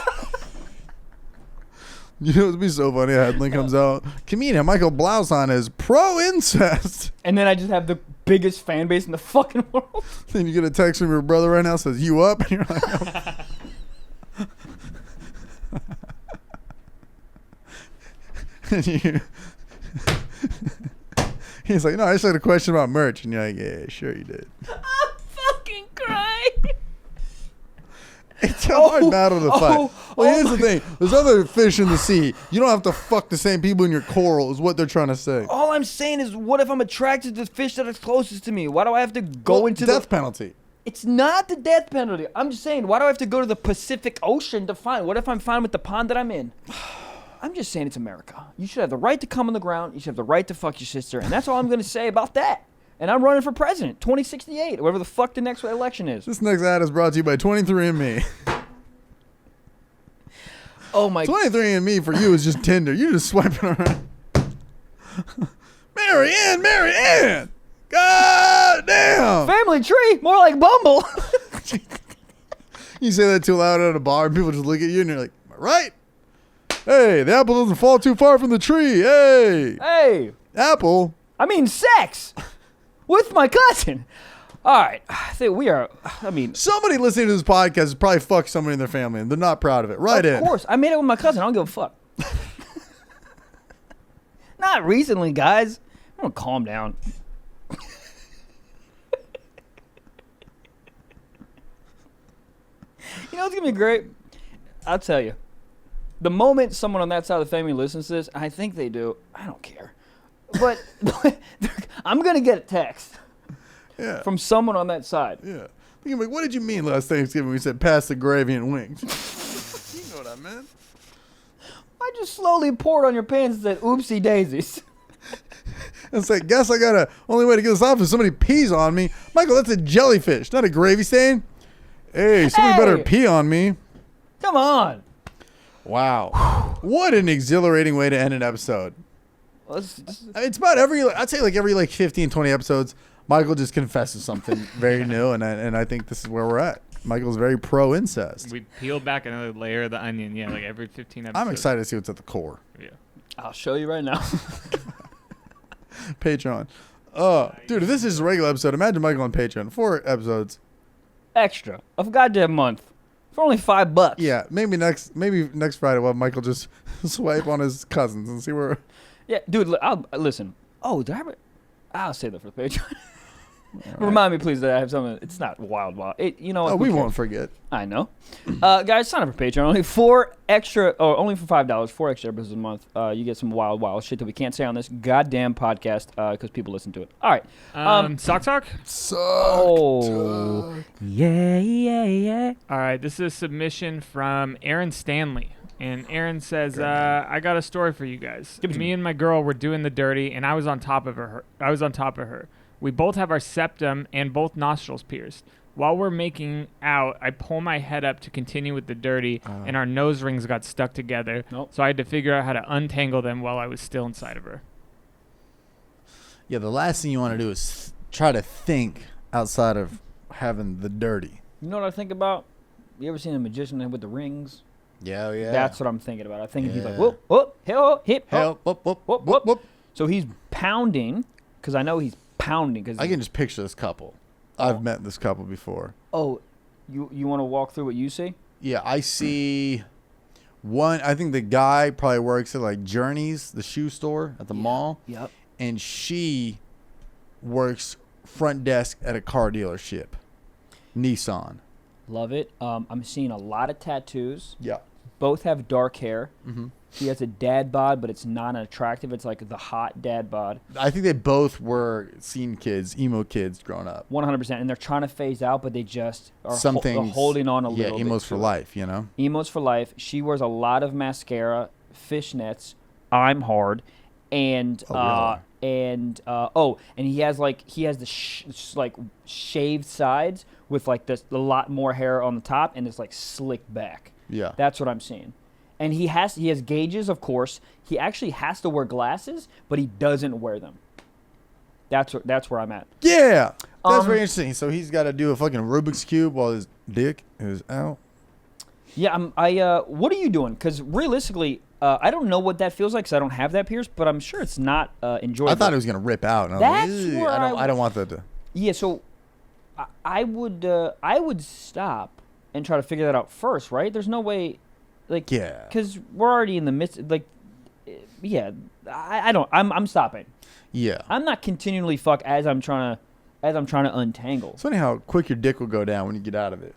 You know, it'd be so funny. Haggling comes out. Comedian Michael Blau is pro-incest. And then I just have the biggest fan base in the fucking world. Then you get a text from your brother right now says, you up? And you're like, oh. And he's like, no, I just had a question about merch. And you're like, yeah, sure you did. I'm fucking crying. It's a hard battle to fight. Well, here's the thing. There's other fish in the sea. You don't have to fuck the same people in your coral is what they're trying to say. All I'm saying is, what if I'm attracted to the fish that are closest to me? Why do I have to go into death penalty? It's not the death penalty. I'm just saying, why do I have to go to the Pacific Ocean to find? What if I'm fine with the pond that I'm in? I'm just saying it's America. You should have the right to come on the ground. You should have the right to fuck your sister. And that's all I'm going to say about that. And I'm running for president, 2068, whatever the fuck the next election is. This next ad is brought to you by 23andMe. Oh my. 23andMe for you is just Tinder. You just swiping around. Mary Ann. God damn. Family tree, more like Bumble. You say that too loud at a bar and people just look at you and you're like, am I right? Hey, the apple doesn't fall too far from the tree. Hey. Apple. I mean sex. With my cousin. All right. I think we are, somebody listening to this podcast has probably fucked somebody in their family and they're not proud of it. Right in. Of course. I made it with my cousin. I don't give a fuck. Not recently, guys. I'm going to calm down. You know what's going to be great? I'll tell you. The moment someone on that side of the family listens to this, I think they do. I don't care. But I'm going to get a text from someone on that side. Yeah. Thinking like, what did you mean last Thanksgiving when we said pass the gravy and wings? You know what I meant. I just slowly poured on your pants and said, oopsie daisies. It's like, guess I got to, only way to get this off is somebody pees on me. Michael, that's a jellyfish, not a gravy stain. Hey, somebody better pee on me. Come on. Wow. What an exhilarating way to end an episode. It's about I'd say every 15, 20 episodes, Michael just confesses something very new, and I think this is where we're at. Michael's very pro-incest. We peel back another layer of the onion, like every 15 episodes. I'm excited to see what's at the core. Yeah. I'll show you right now. Patreon. Dude, if this is a regular episode, imagine Michael on Patreon. 4 episodes. Extra. A goddamn month. For only $5. Yeah, maybe next Friday we'll have Michael just swipe on his cousins and see where... Yeah, dude, listen. Oh, I'll say that for the Patreon. Right. Remind me, please, that I have something. It's not wild. You know what? Oh, we won't forget. I know. Guys, sign up for Patreon. Only for $5, 4 extra episodes a month. You get some wild shit that we can't say on this goddamn podcast because people listen to it. All right. Sock talk? Oh. Yeah. All right. This is a submission from Aaron Stanley. And Aaron says, I got a story for you guys. Me and my girl were doing the dirty, and I was on top of her. We both have our septum and both nostrils pierced. While we're making out, I pull my head up to continue with the dirty, and our nose rings got stuck together. Nope. So I had to figure out how to untangle them while I was still inside of her. Yeah, the last thing you want to do is try to think outside of having the dirty. You know what I think about? You ever seen a magician with the rings? Yeah. That's what I'm thinking about. I think he's like, whoop, whoop, hip, whoop, whoop, whoop, whoop. So he's pounding, because I know he's pounding. Cause I can just picture this couple. I've met this couple before. Oh, you want to walk through what you see? Yeah, I see one. I think the guy probably works at Journeys, the shoe store at the mall. Yep. And she works front desk at a car dealership. Nissan. Love it. I'm seeing a lot of tattoos. Yeah. Both have dark hair. Mm-hmm. He has a dad bod, but it's not attractive. It's like the hot dad bod. I think they both were scene kids, emo kids growing up. 100%. And they're trying to phase out, but they just are they're holding on a little bit. Yeah, emos for life, you know? Emos for life. She wears a lot of mascara, fishnets. I'm hard. And and he has the shaved sides with a lot more hair on the top and it's slicked back. Yeah. That's what I'm seeing. And he has gauges, of course. He actually has to wear glasses, but he doesn't wear them. That's where I'm at. Yeah. That's very interesting. So he's got to do a fucking Rubik's Cube while his dick is out. Yeah, what are you doing? Because realistically, I don't know what that feels like because I don't have that pierce, but I'm sure it's not enjoyable. I thought it was gonna rip out. And That's I was like, where I don't want that to. Yeah, so I would stop and try to figure that out first, right? There's no way, like, Yeah. because we're already in the midst, like, yeah, I'm stopping. Yeah. I'm not continually fuck as I'm trying to untangle. It's funny how quick your dick will go down when you get out of it.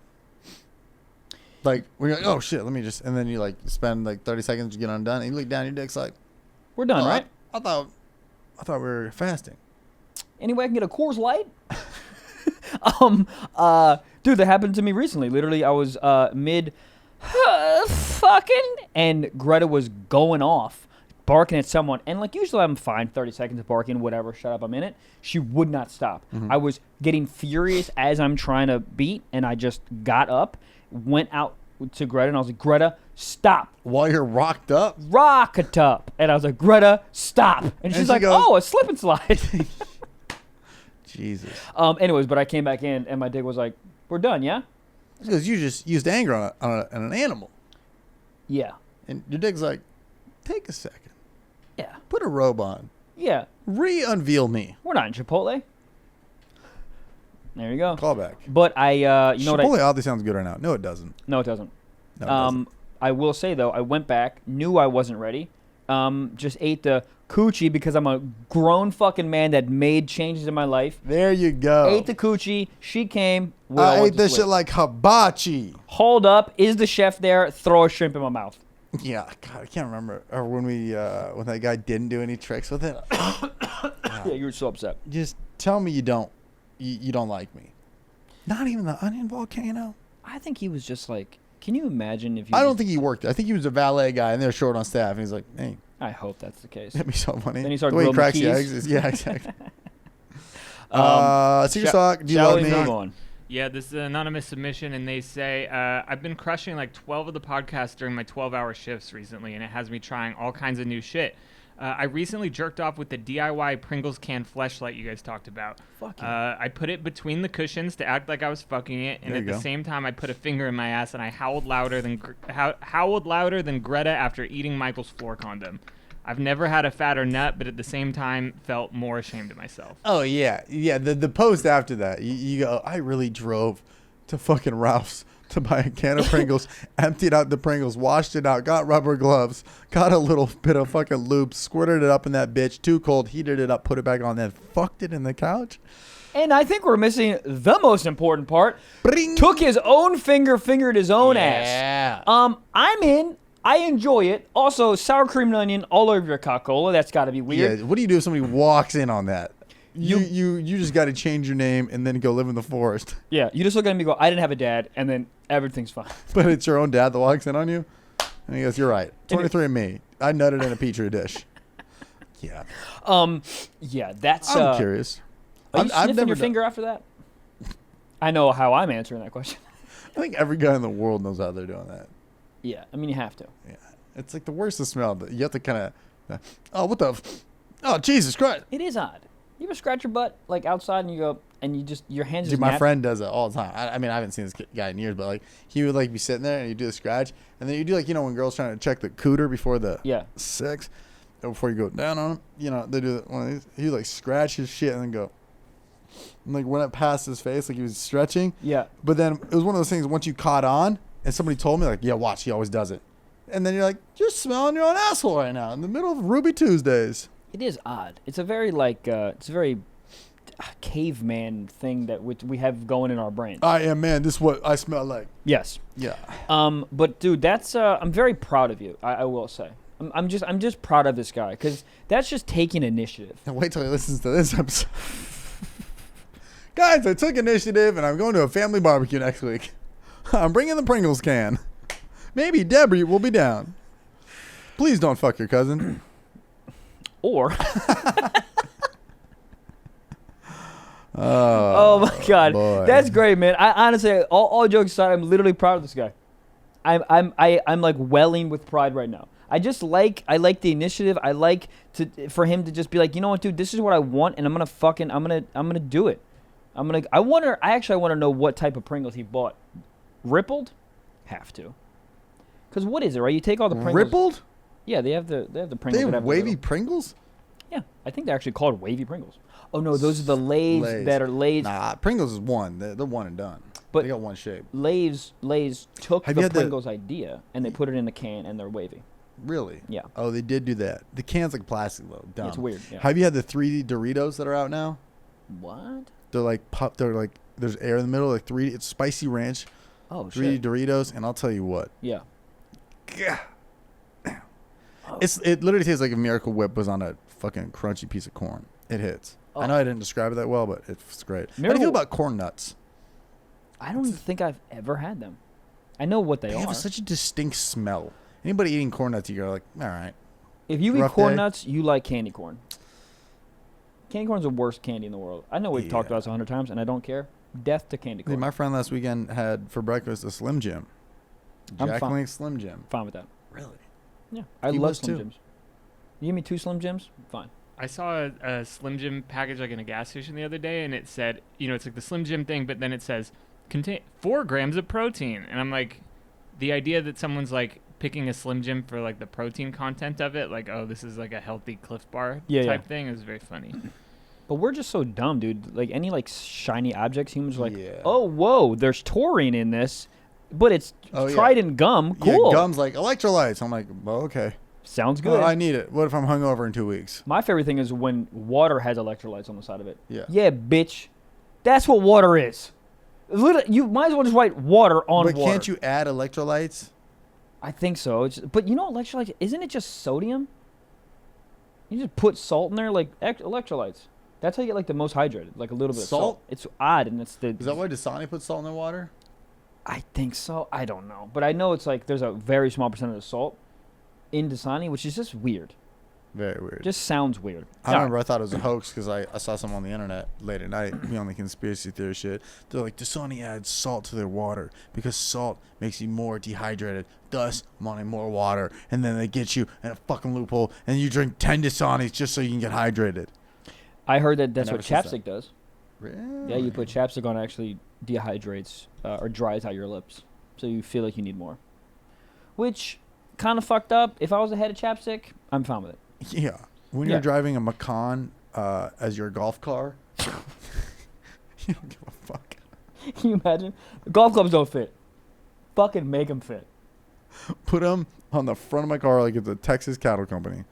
Like when you're like, oh shit, let me just, and then you like spend like 30 seconds to get undone, and you look down, your dick's like, We're done, right? I thought we were fasting. Anyway, I can get a Coors Light. Dude, that happened to me recently. Literally, I was mid fucking, and Greta was going off, barking at someone. And like usually, I'm fine. 30 seconds of barking, whatever. Shut up, I'm in it. She would not stop. Mm-hmm. I was getting furious as I'm trying to beat, and I just got up, went out to Greta, and I was like, Greta, stop. While you're rocked up? Rock it up. And I was like, Greta, stop. And she's she like, goes, oh, a slip and slide. Jesus. Anyways, but I came back in, and my dick was like, we're done, yeah? Because you just used anger on an animal. Yeah. And your dick's like, take a second. Yeah. Put a robe on. Yeah. Re-unveil me. We're not in Chipotle. There you go. Call back. But you know what Chipotle oddly sounds good right now. No, it doesn't. No, it doesn't. No, it doesn't. I will say, though, I went back, knew I wasn't ready, just ate the coochie because I'm a grown fucking man that made changes in my life. There you go. Ate the coochie. She came. I ate this shit like hibachi. Hold up. Is the chef there? Throw a shrimp in my mouth. Yeah, God, I can't remember. Or when when that guy didn't do any tricks with it. Yeah, you were so upset. Just tell me you don't like me. Not even the onion volcano. I think he was just like, can you imagine if you... I don't think he worked there. I think he was a valet guy, and they're short on staff. And he's like, hey. I hope that's the case. That'd be so funny. Then he started the way he grilling cracks the the keys. eggs. Yeah, exactly. Secret Sh- Sock, do you shall love we me? move on? Yeah, this is an anonymous submission, and they say, I've been crushing like 12 of the podcasts during my 12-hour shifts recently, and it has me trying all kinds of new shit. I recently jerked off with the DIY Pringles can fleshlight you guys talked about. Fuck yeah. I put it between the cushions to act like I was fucking it, and There at you the go. same time I put a finger in my ass, and I howled louder than Greta after eating Michael's floor condom. I've never had a fatter nut, but at the same time felt more ashamed of myself. Oh, yeah. Yeah, the post after that, you go, I really drove to fucking Ralph's to buy a can of Pringles, emptied out the Pringles, washed it out, got rubber gloves, got a little bit of fucking lube, squirted it up in that bitch, too cold, heated it up, put it back on, then fucked it in the couch. And I think we're missing the most important part. Bring. Took his own finger, fingered his own Yeah. ass. I'm in. I enjoy it. Also, sour cream and onion all over your cock-cola. That's got to be weird. Yeah, what do you do if somebody walks in on that? You just got to change your name and then go live in the forest. Yeah, you just look at him and go, I didn't have a dad, and then everything's fine. But it's your own dad that walks in on you? And he goes, you're right. 23andMe. I nutted in a petri dish. Yeah. Yeah, that's... I'm curious. Are you I've sniffing never your finger after that? I know how I'm answering that question. I think every guy in the world knows how they're doing that. Yeah, I mean, you have to. Yeah. It's like the worst to smell, but you have to kind of, oh, what the, oh, Jesus Christ. It is odd. You ever scratch your butt, like, outside, and you go, and you just, your hands Dude, just... my friend does it all the time. I mean, I haven't seen this guy in years, but, like, he would, like, be sitting there, and you do the scratch, and then you do, like, you know, when girls trying to check the cooter before the sex, or before you go down on them, you know, they do one of these. He would, like, scratch his shit and then go, and, like, when it passed his face, like, he was stretching. Yeah. But then it was one of those things, once you caught on, and somebody told me, like, yeah, watch, he always does it. And then you're like, you're smelling your own asshole right now in the middle of Ruby Tuesdays. It is odd. It's a very, like, it's a very caveman thing that we have going in our brain. I am man. This is what I smell like. Yes. Yeah. But dude, that's I'm very proud of you. I will say. I'm just proud of this guy because that's just taking initiative. And wait till he listens to this episode. Guys, I took initiative and I'm going to a family barbecue next week. I'm bringing the Pringles can. Maybe Debbie will be down. Please don't fuck your cousin. Or. Oh my God, boy. That's great, man. I honestly, all jokes aside, I'm literally proud of this guy. I'm like welling with pride right now. I like the initiative. I like for him to just be like, you know what, dude, this is what I want, and I'm gonna do it. I actually want to know what type of Pringles he bought. Rippled, have to. Because what is it, right? You take all the Pringles. Rippled? Yeah, they have the Pringles. They that have the wavy little- Pringles? Yeah, I think they're actually called wavy Pringles. Oh no, those are the Lay's that are Lay's. Nah, Pringles is one. They're one and done. But they got one shape. Lay's took Have you the had the- Pringles idea and they put it in a can and they're wavy. Really? Yeah. Oh, they did do that. The can's like plastic though. Dumb. It's weird. Yeah. Have you had the 3D Doritos that are out now? What? They're like They're like there's air in the middle. Like 3D. It's spicy ranch. Oh 3D shit. Doritos, and I'll tell you what. Yeah. Gah. It literally tastes like if Miracle Whip was on a fucking crunchy piece of corn. It hits. Oh. I know I didn't describe it that well, but it's great. How do you Miracle- feel about corn nuts? I don't think I've ever had them. I know what they They are. have such a distinct smell. Anybody eating corn nuts, you're like, all right. If you eat rough corn day. nuts, you like candy corn. Candy corn's the worst candy in the world. I know we've talked about this 100 times, and I don't care. Death to candy corn. Dude, my friend last weekend had for breakfast a Slim Jim. I'm Jack fine. Link Slim Jim. Fine with that. Really? Yeah, I He love was Slim too. Jims. You give me 2 Slim Jims, fine. I saw a Slim Jim package like in a gas station the other day, and it said, it's like the Slim Jim thing, but then it says contain 4 grams of protein, and I'm like, the idea that someone's like picking a Slim Jim for like the protein content of it, like, oh, this is like a healthy Cliff Bar type thing, is very funny. But we're just so dumb, dude. Like any like shiny objects, humans are like, Yeah. oh whoa, there's taurine in this, but it's Oh, yeah. Trident gum. Cool. Yeah, gum's like electrolytes. I'm like, well, okay. Sounds good. Oh, I need it. What if I'm hungover in 2 weeks? My favorite thing is when water has electrolytes on the side of it. Yeah. Yeah, bitch. That's what water is. You might as well just write water on But water. can't you add electrolytes? I think so. But you know, electrolytes, isn't it just sodium? You just put salt in there, like electrolytes. That's how you get like the most hydrated, like a little bit Salt? of salt. It's odd, and it's the. Is that why Dasani puts salt in their water? I think so. I don't know, but I know it's like there's a very small percentage of salt in Dasani, which is just weird. Very weird. Just sounds weird. I remember I thought it was a hoax because I saw some on the internet late at night, on the conspiracy theory shit. They're like, Dasani adds salt to their water because salt makes you more dehydrated, thus wanting more water. And then they get you in a fucking loophole and you drink 10 Dasanis just so you can get hydrated. I heard that that's never what said chapstick does. Really? Yeah, you put chapstick on, it actually dehydrates or dries out your lips, so you feel like you need more. Which kind of fucked up. If I was ahead of chapstick, I'm fine with it. Yeah. When Yeah. you're driving a Macan as your golf car, you don't give a fuck. Can you imagine? Golf clubs don't fit. Fucking make them fit. Put them on the front of my car like it's a Texas cattle company.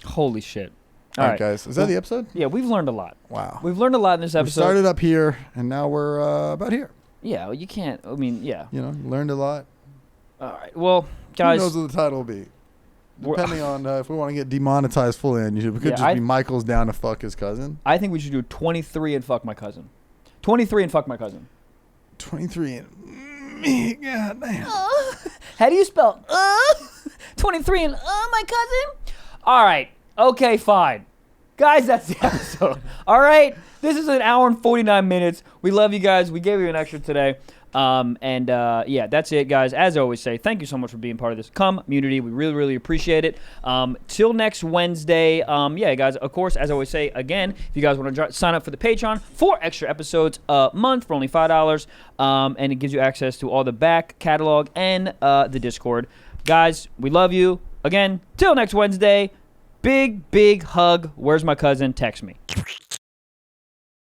Holy shit. All right, guys. Is that the episode? Yeah, we've learned a lot. Wow. We've learned a lot in this We episode. started up here, and now we're about here. Yeah, well, you can't. I mean, yeah. You know, learned a lot. All right. Well, guys. Who knows what the title will be? We're- Depending on if we want to get demonetized fully on YouTube, it could Yeah, just be Michael's down to fuck his cousin. I think we should do 23 and fuck my cousin. 23 and fuck my cousin. 23 and me, god damn. How do you spell 23 and my cousin? All right. Okay, fine. Guys, that's the episode. All right? This is an hour and 49 minutes. We love you guys. We gave you an extra today. Yeah, that's it, guys. As I always say, thank you so much for being part of this community. We really, really appreciate it. Till next Wednesday. Yeah, guys, of course, as I always say, again, if you guys want to sign up for the Patreon, 4 extra episodes a month for only $5. And it gives you access to all the back catalog and the Discord. Guys, we love you. Again, till next Wednesday. Big, big hug. Where's my cousin? Text me.